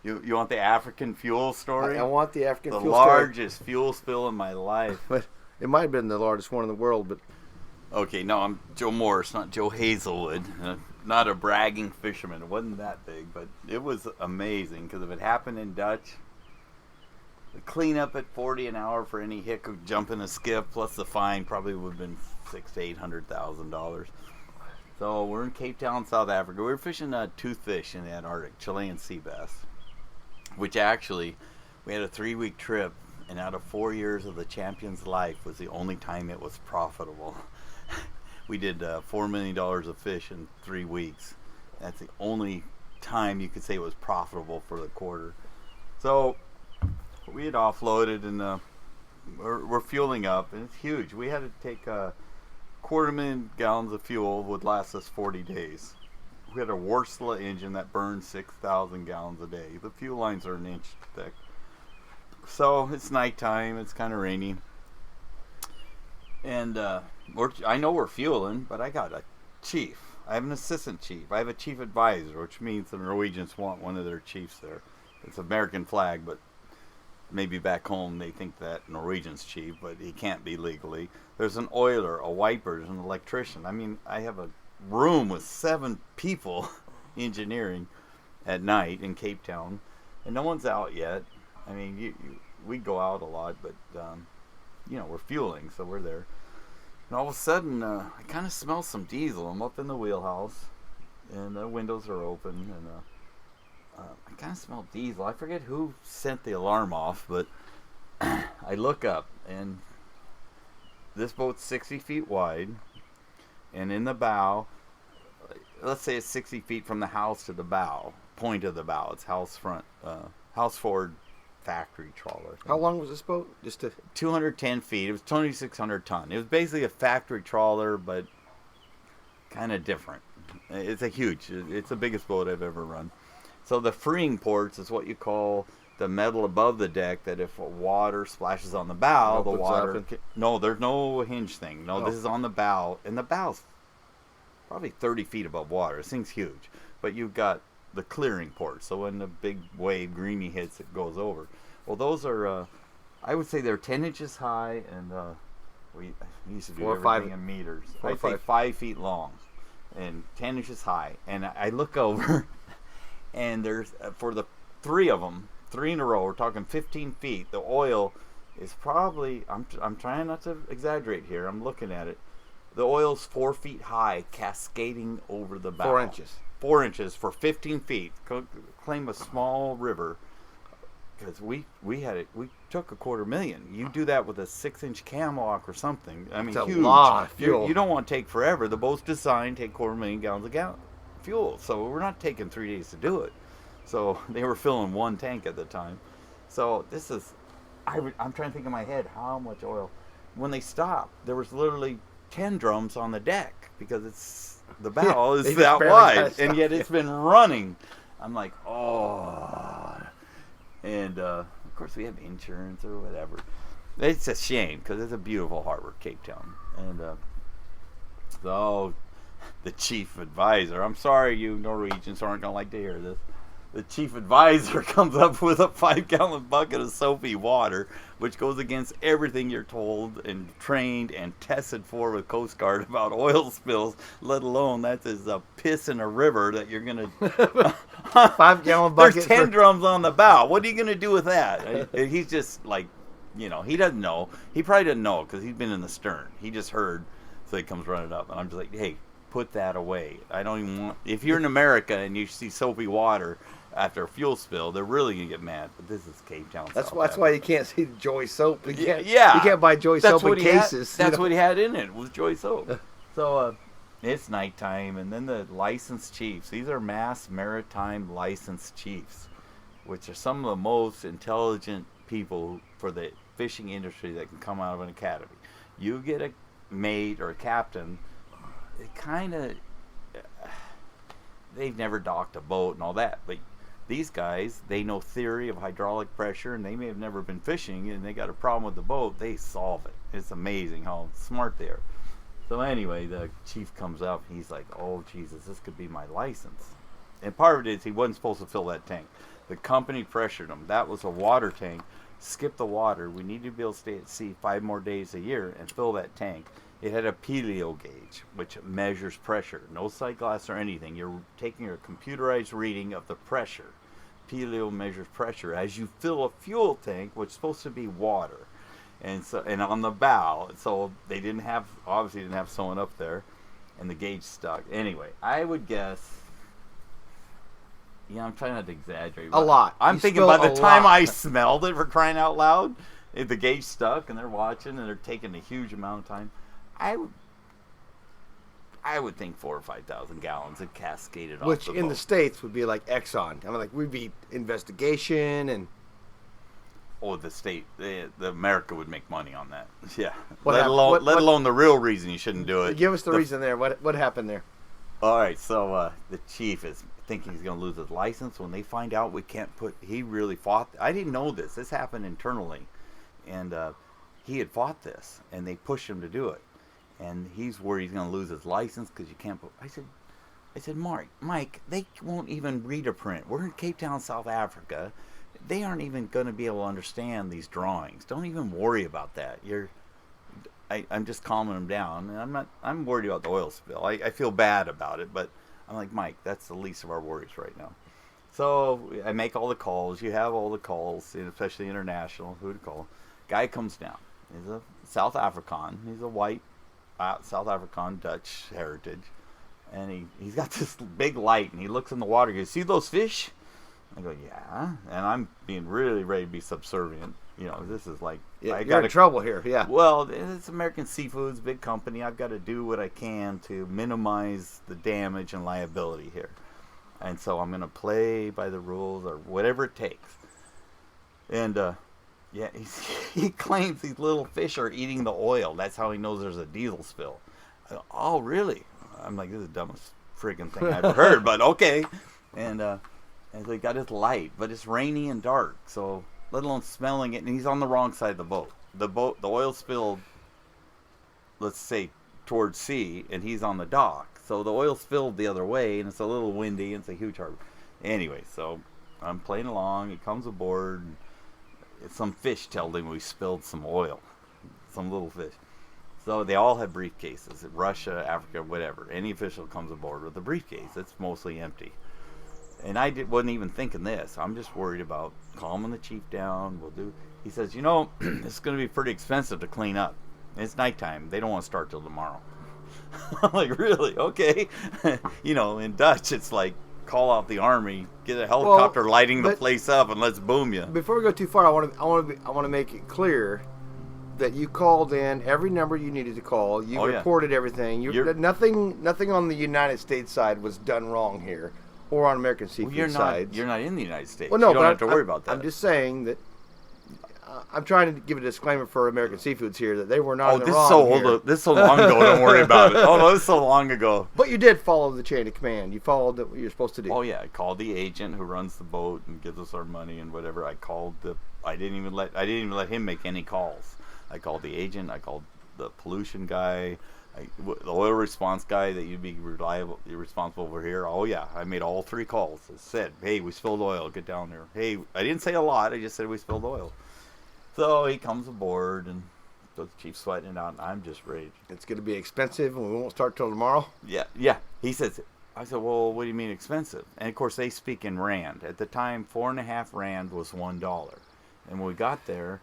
you want the African fuel story? I want the African fuel story. The largest fuel spill in my life. But it might have been the largest one in the world. But okay, no, I'm Joe Morris, not Joe Hazelwood. Not a bragging fisherman. It wasn't that big, but it was amazing because if it happened in Dutch, the cleanup at 40 an hour for any hick who jump in a skiff plus the fine probably would have been $600,000 to $800,000. So we're in Cape Town, South Africa. We were fishing toothfish in the Antarctic, Chilean sea bass, which actually we had a 3-week trip, and out of 4 years of the champion's life was the only time it was profitable. We did $4 million of fish in 3 weeks. That's the only time you could say it was profitable for the quarter. So we had offloaded, and we're fueling up, and it's huge. We had to take 250,000 gallons of fuel would last us 40 days. We had a Warsala engine that burned 6,000 gallons a day. The fuel lines are an inch thick. So it's nighttime. It's kind of rainy. And I know we're fueling, but I got a chief. I have an assistant chief. I have a chief advisor, which means the Norwegians want one of their chiefs there. It's American flag, but maybe back home they think that Norwegian's chief, but he can't be legally. There's an oiler, a wiper, there's an electrician. I mean, I have a room with 7 people engineering at night in Cape Town, and no one's out yet. I mean, we go out a lot, but we're fueling, so we're there. And all of a sudden, I kind of smell some diesel. I'm up in the wheelhouse, and the windows are open, and I kind of smell diesel. I forget who sent the alarm off, but I look up, and this boat's 60 feet wide, and in the bow, let's say it's 60 feet from the house to the bow, point of the bow. It's house forward factory trawler. How long was this boat? 210 feet. It was 2,600 ton. It was basically a factory trawler, but kind of different. It's the biggest boat I've ever run. So the freeing ports is what you call the metal above the deck, that if water splashes on the bow, the water... No, there's no hinge thing. No, This is on the bow, and the bow's probably 30 feet above water. This thing's huge. But you've got the clearing port, so when the big wave greeny hits, it goes over. Well, those are, I would say they're 10 inches high, and we used to do everything in meters. I'd say 5 feet long and 10 inches high. And I look over, and there's, for the 3 of them, 3 in a row, we're talking 15 feet. The oil is probably, I'm trying not to exaggerate here, I'm looking at it. The oil's 4 feet high, cascading over the bow. 4 inches. 4 inches for 15 feet. Claim a small river, because we took $250,000. You do that with a 6-inch camlock or something. I mean, it's huge. A lot of fuel. You don't want to take forever. The boat's designed to take 250,000 gallons of fuel, so we're not taking 3 days to do it. So they were filling 1 tank at the time. So this is, I'm trying to think in my head how much oil. When they stopped, there was literally 10 drums on the deck, because the bow is that wide, and yet it's been running. I'm like, oh. And of course we have insurance or whatever. It's a shame because it's a beautiful harbor, Cape Town. And so the chief advisor, I'm sorry you Norwegians aren't going to like to hear this. The chief advisor comes up with a 5-gallon bucket of soapy water, which goes against everything you're told and trained and tested for with Coast Guard about oil spills, let alone that is a piss in a river that you're going to... 5-gallon bucket. There's 10 drums on the bow. What are you going to do with that? He's just like, he doesn't know. He probably doesn't know because he's been in the stern. He just heard, so he comes running up. And I'm just like, hey, put that away. I don't even want... If you're in America and you see soapy water after a fuel spill, they're really gonna get mad. But this is Cape Town. That's why you can't see Joy soap. You can't buy Joy that's soap in cases. That's what he had in it was Joy soap. So it's nighttime, and then the licensed chiefs. These are mass maritime licensed chiefs, which are some of the most intelligent people for the fishing industry that can come out of an academy. You get a mate or a captain, it kind of they've never docked a boat and all that, but these guys, they know theory of hydraulic pressure, and they may have never been fishing, and they got a problem with the boat, they solve it. It's amazing how smart they are. So anyway, the chief comes up, and he's like, oh Jesus, this could be my license. And part of it is he wasn't supposed to fill that tank. The company pressured him. That was a water tank. Skip the water. We need to be able to stay at sea 5 more days a year and fill that tank. It had a pileo gauge, which measures pressure. No sight glass or anything. You're taking a computerized reading of the pressure. Pileo measures pressure as you fill a fuel tank, which is supposed to be water. And on the bow, so they obviously didn't have someone up there, and the gauge stuck. Anyway, I would guess, I'm trying not to exaggerate. A lot. I'm thinking by the time I smelled it, for crying out loud, the gauge stuck, and they're watching, and they're taking a huge amount of time. I would think 4,000 or 5,000 gallons had cascaded off Which the in boat. the States would be like Exxon. We'd be investigation and... Oh, the America would make money on that. Yeah. What let happened? alone the real reason you shouldn't do it. Give us the reason there. What happened there? All right, so the chief is thinking he's going to lose his license. When they find out he really fought. I didn't know this. This happened internally. And he had fought this, and they pushed him to do it. And he's worried he's going to lose his license because you can't put... I said, Mike, they won't even read a print. We're in Cape Town, South Africa. They aren't even going to be able to understand these drawings. Don't even worry about that. I'm just calming them down. And I'm worried about the oil spill. I feel bad about it, but I'm like, Mike, that's the least of our worries right now. So I make all the calls. You have all the calls, especially international. Who to call? Guy comes down. He's a South African. He's a white South African Dutch heritage. And he's got this big light, and he looks in the water. He goes, see those fish? I go, yeah. And I'm being really ready to be subservient. This is like... Yeah, you're in trouble here, yeah. Well, it's American Seafoods, big company. I've got to do what I can to minimize the damage and liability here. And so I'm going to play by the rules or whatever it takes. And, he claims these little fish are eating the oil. That's how he knows there's a diesel spill. I go, oh, really? I'm like, this is the dumbest friggin' thing I've ever heard, but okay. And so he got his light, but it's rainy and dark, so let alone smelling it, and he's on the wrong side of the boat. The oil spilled, let's say, towards sea, and he's on the dock. So the oil spilled the other way, and it's a little windy, and it's a huge harbor. Anyway, so I'm playing along. He comes aboard, and some fish told him we spilled some oil, some little fish. So they all have briefcases. Russia, Africa, whatever. Any official comes aboard with a briefcase. It's mostly empty. And I wasn't even thinking this. I'm just worried about calming the chief down. He says, it's going to be pretty expensive to clean up. It's nighttime. They don't want to start till tomorrow. I'm like, really? Okay. In Dutch, it's like, call out the army, get a helicopter lighting the place up, and let's boom you. Before we go too far, I want to make it clear that you called in every number you needed to call. You reported everything. Nothing on the United States side was done wrong here, or on American Seafood side. You're not in the United States. Well, no, you don't have to worry about that. I'm just saying that. I'm trying to give a disclaimer for American Seafoods here that they were not in the wrong. This is so long ago. Don't worry about it. Oh no, this is so long ago. But you did follow the chain of command. You followed what you're supposed to do. Oh yeah, I called the agent who runs the boat and gives us our money and whatever. I didn't even let him make any calls. I called the agent. I called the pollution guy. The oil response guy that you'd be responsible over here. Oh yeah, I made all 3 calls. I said, hey, we spilled oil. Get down there. Hey, I didn't say a lot. I just said we spilled oil. So he comes aboard, and the chief's sweating it out, and I'm just raged. It's going to be expensive, and we won't start till tomorrow. Yeah. He says, I said, well, what do you mean expensive? And of course, they speak in rand. At the time, 4.5 rand was $1. And when we got there,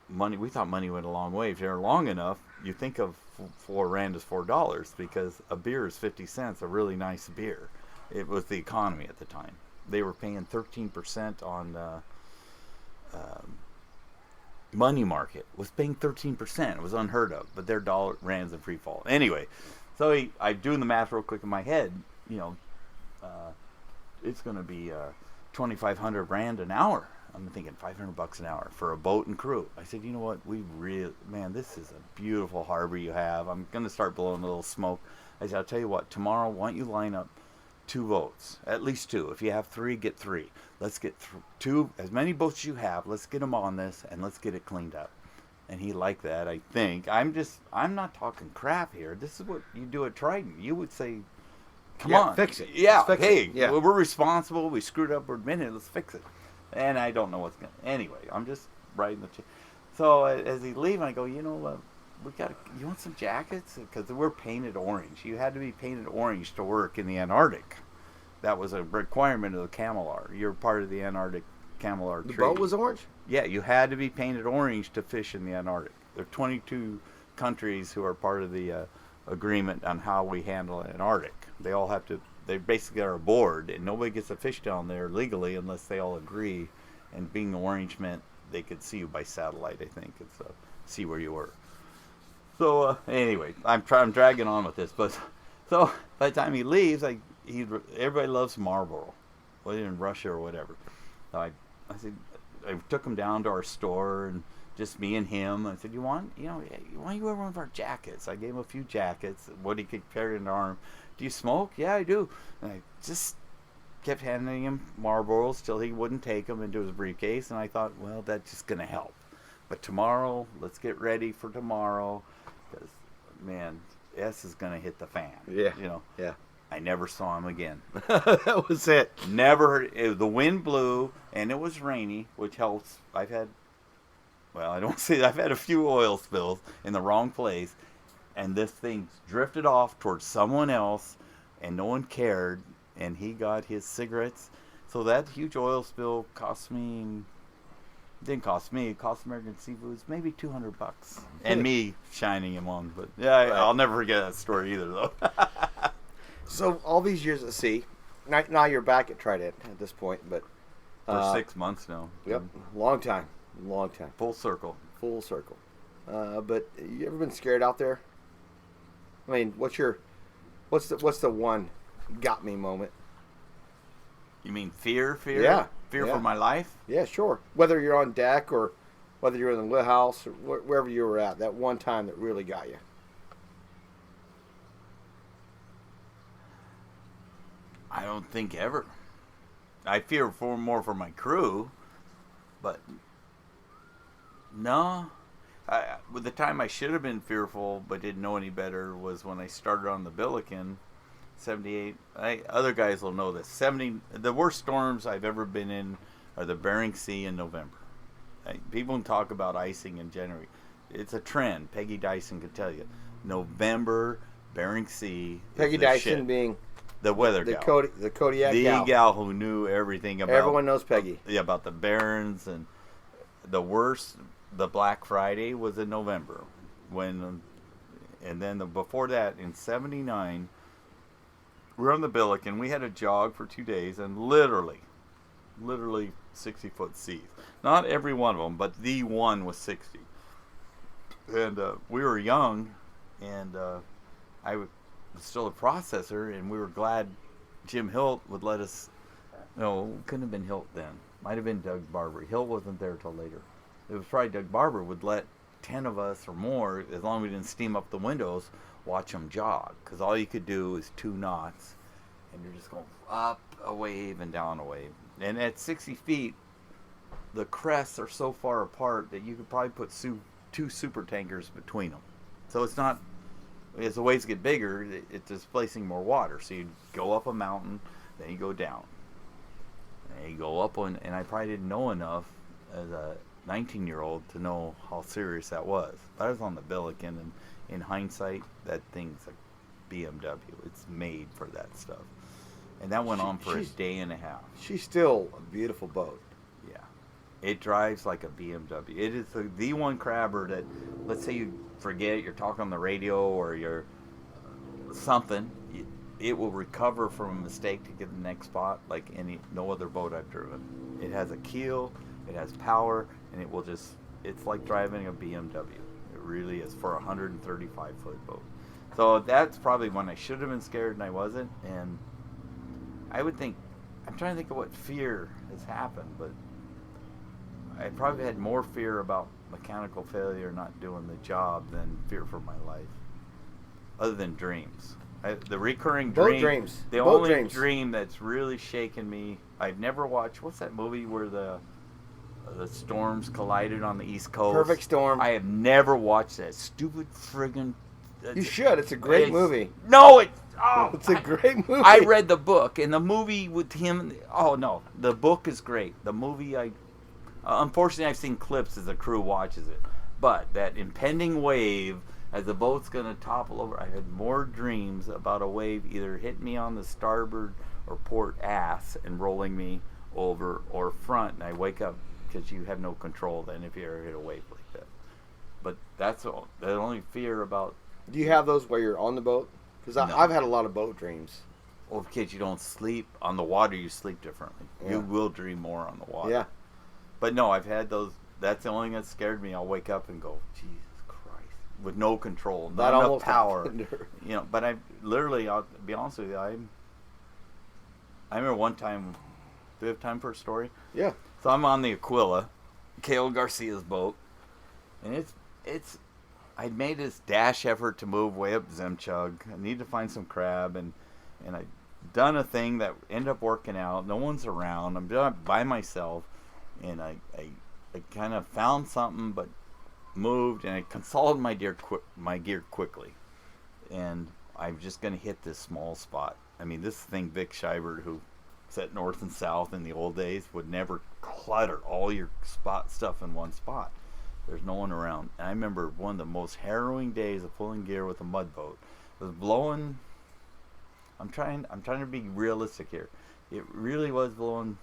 we thought money went a long way. If you're long enough, you think of 4 rand as $4 because a beer is 50 cents, a really nice beer. It was the economy at the time. They were paying 13% on money market. Was paying 13%. It was unheard of, but their rands in free fall. Anyway, so I do the math real quick in my head. It's going to be 2,500 rand an hour. I'm thinking $500 an hour for a boat and crew. I said, you know what? This is a beautiful harbor you have. I'm going to start blowing a little smoke. I said, I'll tell you what, tomorrow, why don't you line up 2 boats, at least 2. If you have 3, get 3. Let's get 2, as many boats as you have. Let's get them on this, and let's get it cleaned up. And he liked that, I think. I'm not talking crap here. This is what you do at Trident. You would say, come on. Fix it. Yeah, fix hey, it. Yeah. we're responsible. We screwed up. We're admitting. Let's fix it. And I don't know what's going to... Anyway, I'm just riding the... So as he leaves, I go, you want some jackets? Because we're painted orange. You had to be painted orange to work in the Antarctic. That was a requirement of the Camelar. You're part of the Antarctic Camelar The Treaty. boat was orange? Yeah, you had to be painted orange to fish in the Antarctic. There are 22 countries who are part of the agreement on how we handle Antarctic. They all have to... They basically are aboard, and nobody gets to fish down there legally unless they all agree. And being orange meant they could see you by satellite, I think, and see where you were. So anyway, I'm dragging on with this, but so by the time he leaves, everybody loves Marlboro, whether in Russia or whatever. So I took him down to our store, and just me and him. I said, why don't you wear one of our jackets? I gave him a few jackets, what he could carry in the arm. Do you smoke? Yeah, I do. And I just kept handing him Marlboros till he wouldn't take them into his briefcase. And I thought, well, that's just going to help. But tomorrow, let's get ready for tomorrow. Because, man, S is going to hit the fan. Yeah. Yeah. I never saw him again. That was it. Never heard. The wind blew, and it was rainy, which helps. I've had a few oil spills in the wrong place. And this thing drifted off towards someone else, and no one cared, and he got his cigarettes. So that huge oil spill didn't cost me, it cost American Seafoods maybe $200. And me shining him on. But yeah, right. I'll never forget that story either, though. So all these years at sea, now you're back at Trident at this point, but... For 6 months now. Yep, long time. Full circle. But you ever been scared out there? I mean, what's the one got me moment? You mean fear? Yeah. Fear for my life? Yeah, sure. Whether you're on deck or whether you're in the lit house or wherever you were at, that one time that really got you. I don't think ever. I fear more for my crew, but no. With the time I should have been fearful but didn't know any better was when I started on the Billiken, 78. Other guys will know this. The worst storms I've ever been in are the Bering Sea in November. People can talk about icing in January. It's a trend. Peggy Dyson could tell you. November, Bering Sea. Peggy Dyson being the weather gal. The Kodiak gal. The gal who knew everything about... Everyone knows Peggy. Yeah, about the Barons, and the worst... The Black Friday was in November, and then before that in '79, we were on the Billiken. We had a jog for 2 days, and literally 60-foot seas. Not every one of them, but the one was 60. And we were young, and I was still a processor, and we were glad Jim Hilt would let us. No, couldn't have been Hilt then. Might have been Doug Barber. Hilt wasn't there till later. It was probably Doug Barber would let 10 of us or more, as long as we didn't steam up the windows, watch them jog. Because all you could do is 2 knots, and you're just going up a wave and down a wave. And at 60 feet, the crests are so far apart that you could probably put 2 super tankers between them. So it's not, as the waves get bigger, it's displacing more water. So you go up a mountain, then you go down. And you go up one, and I probably didn't know enough as a 19-year-old to know how serious that was. But I was on the Billiken, and in hindsight, that thing's a BMW. It's made for that stuff. And that went on for a day and a half. She's still a beautiful boat. Yeah. It drives like a BMW. It is the one crabber that, let's say you forget, you're talking on the radio or you're something, it will recover from a mistake to get the next spot like no other boat I've driven. It has a keel, it has power, and it will just, it's like driving a BMW. It really is for a 135-foot boat. So that's probably when I should have been scared and I wasn't. And I would think, I'm trying to think of what fear has happened, but I probably had more fear about mechanical failure not doing the job than fear for my life, other than dreams. The recurring dream, the only dream that's really shaken me, I've never watched, what's that movie where the storms collided on the East Coast? Perfect Storm. I have never watched that stupid friggin'... You should. It's a great movie. No, it's a great movie. I read the book, and the movie with him, oh no, the book is great. The movie, unfortunately I've seen clips as the crew watches it, but that impending wave as the boat's going to topple over, I had more dreams about a wave either hitting me on the starboard or port ass and rolling me over, or front, and I wake up because you have no control then if you ever hit a wave like that. But that's all. The only fear about... Do you have those while you're on the boat? Because No. I've had a lot of boat dreams. Well, because you don't sleep on the water, you sleep differently. Yeah. You will dream more on the water. Yeah. But no, I've had those. That's the only thing that scared me. I'll wake up and go, Jesus Christ, with no control, not enough power. You know. But I literally, I'll be honest with you, I remember one time. Do we have time for a story? Yeah. So I'm on the Aquila, Cale Garcia's boat, and it's. I'd made this dash effort to move way up Zemchug. I need to find some crab, and I'd done a thing that ended up working out. No one's around. I'm doing it by myself, and I kind of found something, but moved, and I consolidated my gear quickly, and I'm just going to hit this small spot. I mean, this thing, Vic Scheibert, who set north and south in the old days, would never clutter all your stuff in one spot. There's no one around. And I remember one of the most harrowing days of pulling gear with a mud boat. It was blowing. I'm trying to be realistic here. It really was blowing.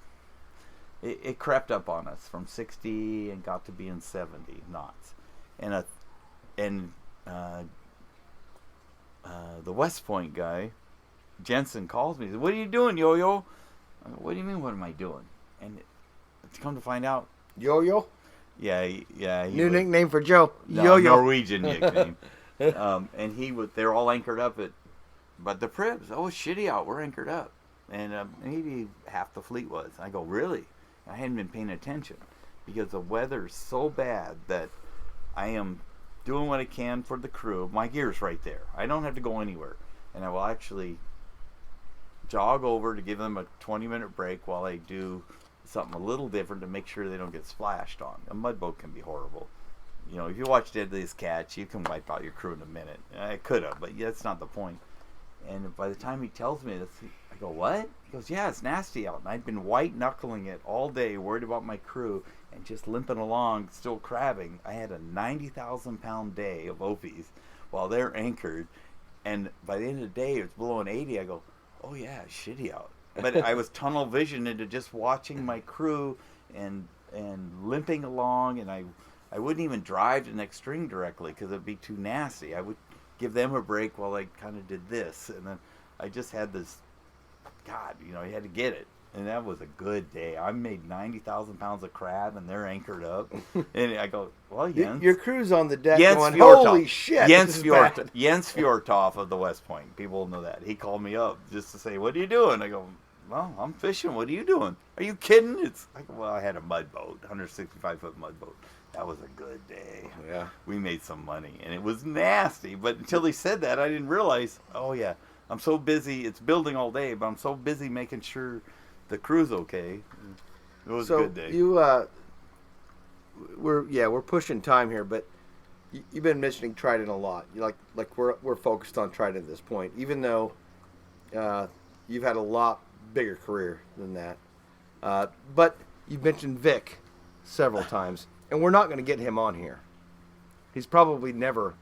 It crept up on us from 60 and got to being 70 knots. And the West Point guy, Jensen, calls me. He says, "What are you doing, Yo-Yo?" I go, "What do you mean, what am I doing?" And to come to find out, Yo-Yo? Yeah. New nickname for Joe. No, Yo-Yo. Norwegian nickname. And they're all anchored up but the Pribs, it's shitty out. We're anchored up. And maybe half the fleet was. I go, really? I hadn't been paying attention because the weather's so bad that I am doing what I can for the crew. My gear's right there. I don't have to go anywhere. And I will actually jog over to give them a 20-minute break while I do something a little different to make sure they don't get splashed on. A mud boat can be horrible. You know, if you watch Deadliest Catch, you can wipe out your crew in a minute. I could have, but that's not the point. And by the time he tells me this, I go, "What?" He goes, "Yeah, it's nasty out." And I'd been white-knuckling it all day, worried about my crew, and just limping along, still crabbing. I had a 90,000-pound day of Ophies while they're anchored. And by the end of the day, it's blowing 80. I go, "Oh, yeah, it's shitty out." But I was tunnel vision into just watching my crew and limping along, and I wouldn't even drive the next string directly because it'd be too nasty. I would give them a break while I kind of did this, and then I just had this, you had to get it, and that was a good day. I made 90,000 pounds of crab, and they're anchored up, and I go, "Well, Jens." Your crew's on the deck Jens going, Fjortoft. "Holy shit, Jens bad." Jens Fjortoft of the West Point. People know that. He called me up just to say, "What are you doing?" I go, "Well, I'm fishing. What are you doing?" "Are you kidding?" Well, I had a mud boat, 165-foot mud boat. That was a good day. Yeah. We made some money, and it was nasty. But until he said that, I didn't realize, yeah, I'm so busy. It's building all day, but I'm so busy making sure the crew's okay. It was a good day. We're pushing time here, but you've been mentioning Trident a lot. We're focused on Trident at this point, even though you've had a lot bigger career than that. But you've mentioned Vic several times, and we're not going to get him on here. He's probably never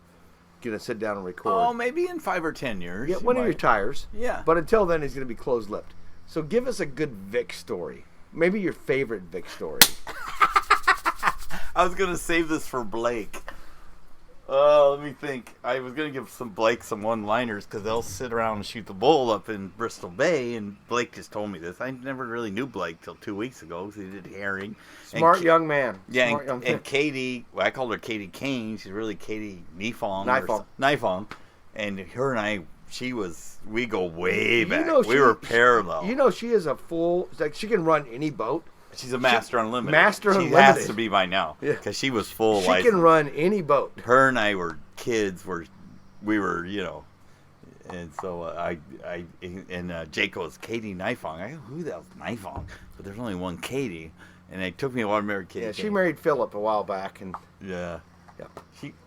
going to sit down and record. Oh, maybe in 5 or 10 years. Yeah, when he retires. Yeah. But until then, he's going to be closed-lipped. So give us a good Vic story. Maybe your favorite Vic story. I was going to save this for Blake. Let me think. I was going to give Blake some one-liners because they'll sit around and shoot the bull up in Bristol Bay, and Blake just told me this. I never really knew Blake till 2 weeks ago because he did herring. Smart young man. Yeah, Smart young and Katie, well, I called her Katie Kane. She's really Katie Nifong. Nifong. And her and I, we go way back. We were parallel. You know, she is a full, she can run any boat. She's a Master Unlimited. Unlimited. She has to be by now because she was full. She can run any boat. Her and I were kids. We were, and so Jake goes, Katie Nifong. I go, who the hell's Nifong? But there's only one Katie, and it took me a while to marry Katie. Yeah, she married Philip a while back, and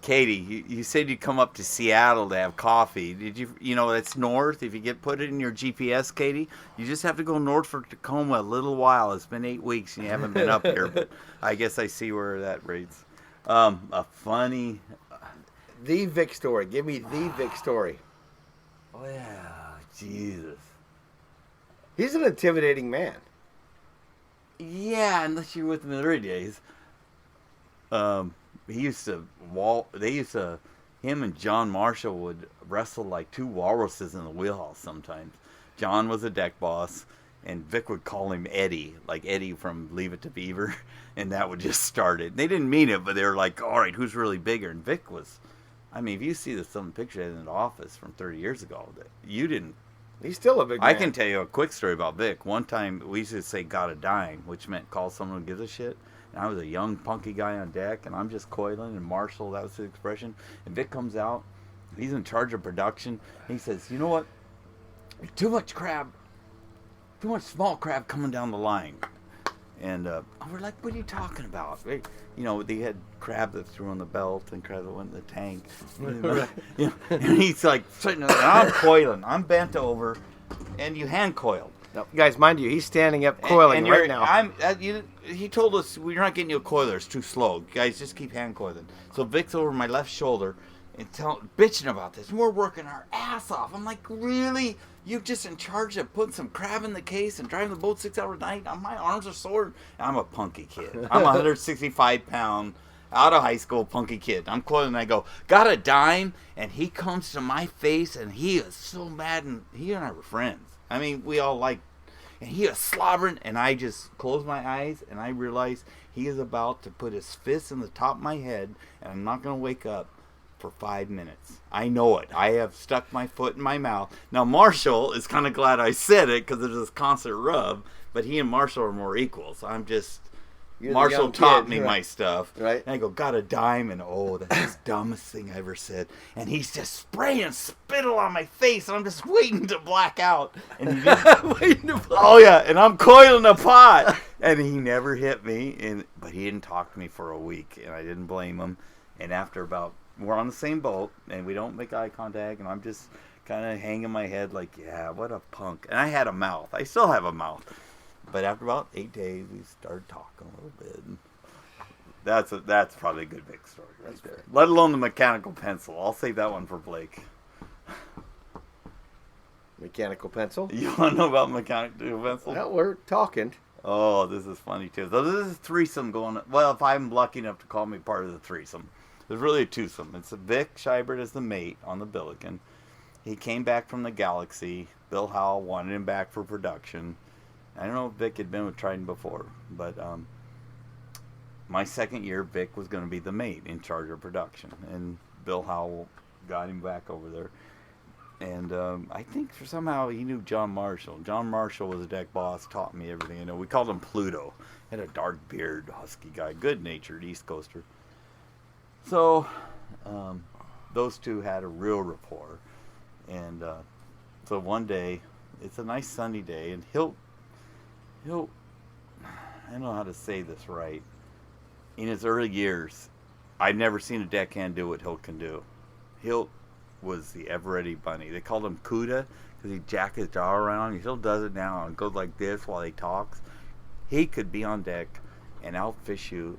Katie, you said you'd come up to Seattle to have coffee. Did you? It's north. If you put it in your GPS, Katie, you just have to go north for Tacoma a little while. It's been 8 weeks and you haven't been up here. But I guess I see where that rates. A funny. The Vic story. Give me the Vic story. Oh yeah, Jesus. He's an intimidating man. Yeah, unless you're with him in the early days. Him and John Marshall would wrestle like two walruses in the wheelhouse sometimes. John was a deck boss, and Vic would call him Eddie, like Eddie from Leave It to Beaver, and that would just start it. They didn't mean it, but they were like, all right, who's really bigger? And Vic was, if you see some picture in the office from 30 years ago, you didn't. He's still a big man. I can tell you a quick story about Vic. One time, we used to say got a dime, which meant call someone who gives a shit. And I was a young, punky guy on deck, and I'm just coiling, and Marshall, that was his expression. And Vic comes out. He's in charge of production. And he says, you know what? There's too much small crab coming down the line. And we're like, what are you talking about? They had crab that threw on the belt and crab that went in the tank. And he's like, and I'm coiling. I'm bent over, and you hand coiled. No, guys, mind you, he's standing up coiling right now. He told us we're not getting you a coiler. It's too slow. Guys, just keep hand coiling. So Vic's over my left shoulder and bitching about this. And we're working our ass off. I'm like, really? You're just in charge of putting some crab in the case and driving the boat 6 hours a night? My arms are sore. I'm a punky kid. I'm a 165-pound, out of high school punky kid. I'm coiling and I go, got a dime? And he comes to my face and he is so mad. And he and I were friends. We all and he was slobbering, and I just closed my eyes, and I realized he is about to put his fist in the top of my head, and I'm not going to wake up for 5 minutes. I know it. I have stuck my foot in my mouth. Now, Marshall is kind of glad I said it because there's this constant rub, but he and Marshall are more equal, so I'm just... Marshall taught me my stuff. Right. And I go, got a dime, and that's the dumbest thing I ever said. And he's just spraying spittle on my face, and I'm just waiting to black out. And he just, oh yeah, and I'm coiling the pot. And he never hit me, but he didn't talk to me for a week, and I didn't blame him. And after we're on the same boat, and we don't make eye contact, and I'm just kind of hanging my head like, yeah, what a punk. And I had a mouth. I still have a mouth. But after about 8 days, we started talking a little bit. And that's probably a good big story right there. Let alone the mechanical pencil. I'll save that one for Blake. Mechanical pencil? You want to know about mechanical pencil? Well, we're talking. Oh, this is funny, too. So this is a threesome going on. Well, if I'm lucky enough to call me part of the threesome. There's really a twosome. It's Vic Scheibert as the mate on the Billiken. He came back from the Galaxy. Bill Howell wanted him back for production. I don't know if Vic had been with Trident before, but my second year, Vic was going to be the mate in charge of production, and Bill Howell got him back over there. And I think somehow he knew John Marshall. John Marshall was a deck boss, taught me everything I know. We called him Pluto. Had a dark beard, husky guy, good-natured East Coaster. So those two had a real rapport. And so one day, it's a nice sunny day, and he'll I don't know how to say this right. In his early years, I've never seen a deckhand do what Hilt can do. Hilt was the ever-ready bunny. They called him Cuda because he'd jack his jaw around. He still does it now and goes like this while he talks. He could be on deck and outfish you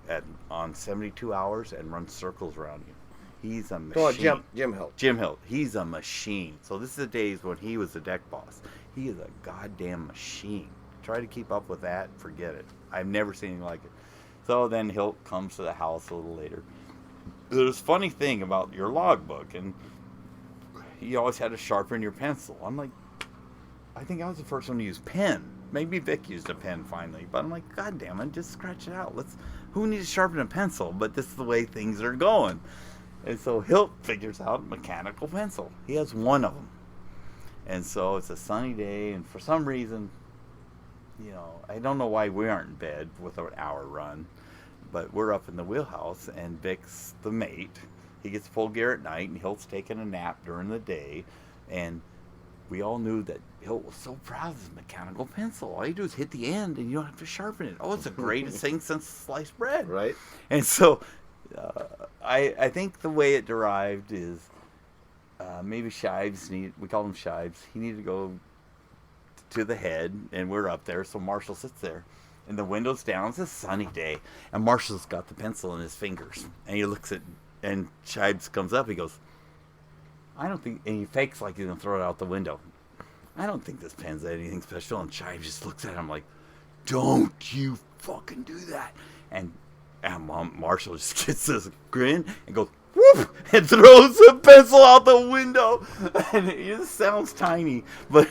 on 72 hours and run circles around you. He's a machine. Oh, Jim Hilt. Jim Hilt. He's a machine. So this is the days when he was the deck boss. He is a goddamn machine. Try to keep up with that, forget it. I've never seen anything like it. So then Hilt comes to the house a little later. There's a funny thing about your logbook, and you always had to sharpen your pencil. I'm like, I think I was the first one to use pen. Maybe Vic used a pen finally, but I'm like, God damn it, just scratch it out. Who needs to sharpen a pencil? But this is the way things are going. And so Hilt figures out mechanical pencil. He has one of them. And so it's a sunny day, and for some reason, I don't know why we aren't in bed with an hour run, but we're up in the wheelhouse, and Vic's the mate. He gets full gear at night, and Hilt's taking a nap during the day, and we all knew that Hilt was so proud of his mechanical pencil. All you do is hit the end, and you don't have to sharpen it. Oh, it's the greatest thing since sliced bread. Right. And so I think the way it derived is maybe Shives we call him Shives. He needed to go to the head, and we're up there, so Marshall sits there, and the window's down. It's a sunny day, and Marshall's got the pencil in his fingers, and he looks at, and Shives comes up, he goes, I don't think, and he fakes like he's going to throw it out the window. I don't think this pen's anything special, and Shives just looks at him like, don't you fucking do that. And Marshall just gets this grin and goes, whoop, and throws the pencil out the window. And it just sounds tiny, but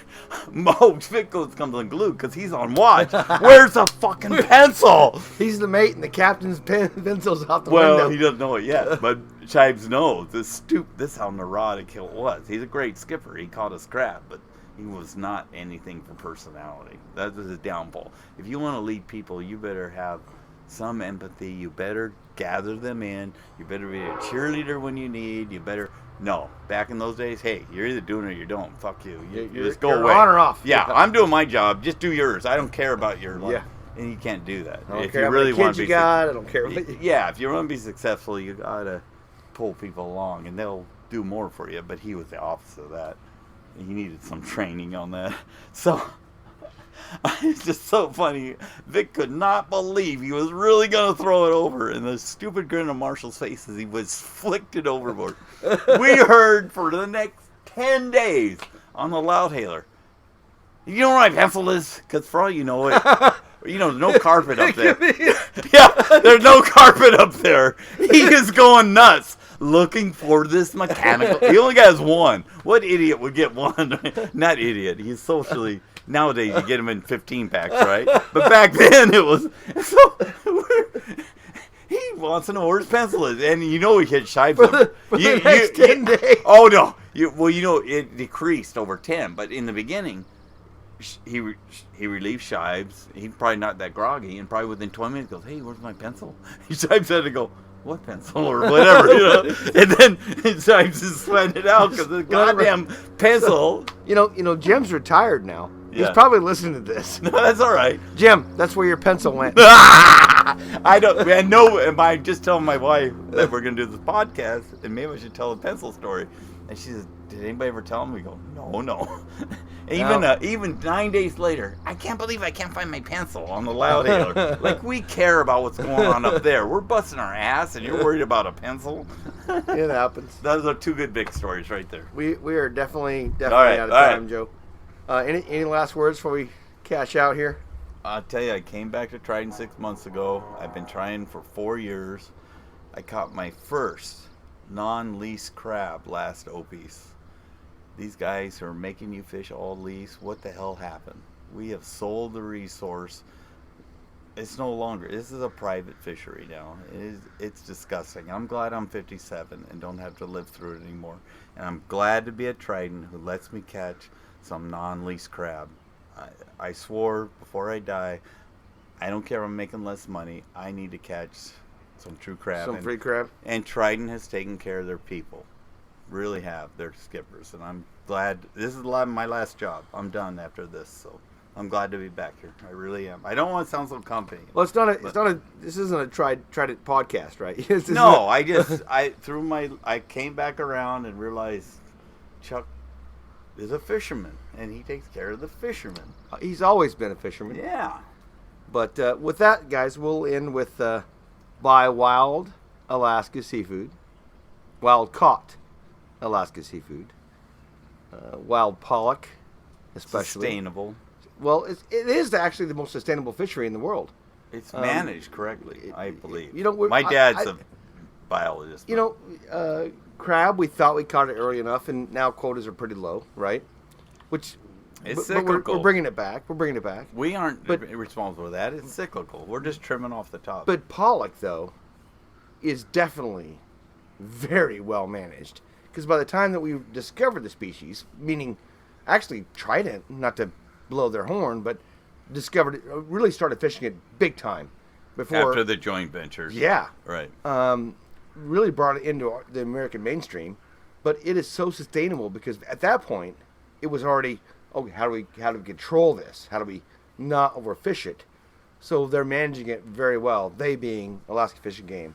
Vic comes unglued because he's on watch. Where's the fucking pencil? He's the mate, and the captain's pencil's out the window. window. He doesn't know it yet, but Shives knows. This is how neurotic Hilt was. He's a great skipper. He caught us crap, but he was not anything for personality. That was his downfall. If you want to lead people, you better have some empathy. You better gather them in. You better be a cheerleader when you need. No. Back in those days, hey, you're either doing it or you don't. Fuck you. You just go away. On or off. Yeah, I'm doing my job. Just do yours. I don't care about your life. Yeah. And you can't do that. I don't if care you really how many want kids to you be got. I don't care what yeah, if you want to be successful, you gotta pull people along, and they'll do more for you. But he was the opposite of that. He needed some training on that. So it's just so funny. Vic could not believe he was really going to throw it over, and the stupid grin on Marshall's face as he was flicked it overboard. We heard for the next 10 days on the loudhailer, you know where my pencil is? Because for all you know, no carpet up there. Yeah, there's no carpet up there. He is going nuts looking for this mechanical. He only has one. What idiot would get one? Not idiot. He's socially. Nowadays, you get them in 15 packs, right? But back then, it was. So he wants to know where his pencil is. And he hit Shives. For the next 10 days. Oh, no. It decreased over 10. But in the beginning, he relieved Shives. He's probably not that groggy. And probably within 20 minutes, goes, hey, where's my pencil? Shives had to go, what pencil or whatever, and then Shives just sweating it out because the goddamn pencil. Jim's retired now. Yeah. He's probably listening to this. No, that's all right. Jim, that's where your pencil went. I know. Am I just telling my wife that we're going to do this podcast, and maybe I should tell a pencil story? And she says, did anybody ever tell him? We go, no. Even 9 days later, I can't believe I can't find my pencil on the loudhailer. Like, we care about what's going on up there. We're busting our ass, and you're worried about a pencil? It happens. Those are two good big stories right there. We are definitely right, out of time, right. Joe. Any last words before we cash out here? I'll tell you, I came back to Trident 6 months ago. I've been trying for 4 years. I caught my first non-lease crab last hpis. These guys are making you fish all lease. What the hell happened? We have sold the resource. It's no longer. This is a private fishery now. It's disgusting. I'm glad I'm 57 and don't have to live through it anymore. And I'm glad to be at Trident, who lets me catch some non-lease crab. I swore before I die, I don't care if I'm making less money. I need to catch some true crab. Some free crab. And Trident has taken care of their people. Really have. Their skippers. And I'm glad. This is my last job. I'm done after this. So I'm glad to be back here. I really am. I don't want to sound so comfy. Well, it's not a. This isn't a tried it podcast, right? No, I came back around and realized Chuck is a fisherman, and he takes care of the fishermen. He's always been a fisherman. Yeah. But with that, guys, we'll end with buy wild Alaska seafood, wild caught Alaska seafood, wild pollock, especially Sustainable. Well, it is actually the most sustainable fishery in the world. It's managed correctly, I believe. You know, my dad's a biologist. You know, crab, we thought we caught it early enough, and now quotas are pretty low, right? Which it's but cyclical. We're bringing it back. We aren't responsible for that. It's cyclical. We're just trimming off the top. But pollock, though, is definitely very well managed. Because by the time that we discovered the species, meaning actually tried it, not to blow their horn, but discovered it, really started fishing it big time. After the joint ventures. Yeah. Right. Really brought it into the American mainstream. But it is so sustainable because at that point, it was already, okay, how do we control this? How do we not overfish it? So they're managing it very well. They being Alaska Fish and Game,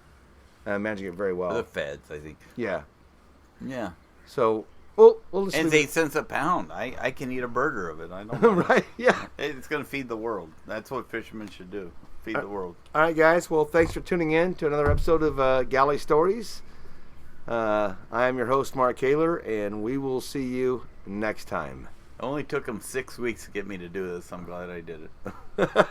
managing it very well. The feds, I think. Yeah. Yeah. So, we'll just and it's leave 8 cents a pound. I can eat a burger of it. I don't know. Right, yeah. It's going to feed the world. That's what fishermen should do. Feed the world. All right, guys. Well, thanks for tuning in to another episode of Galley Stories. I am your host, Mark Kaler, and we will see you next time. It only took them 6 weeks to get me to do this. I'm glad I did it.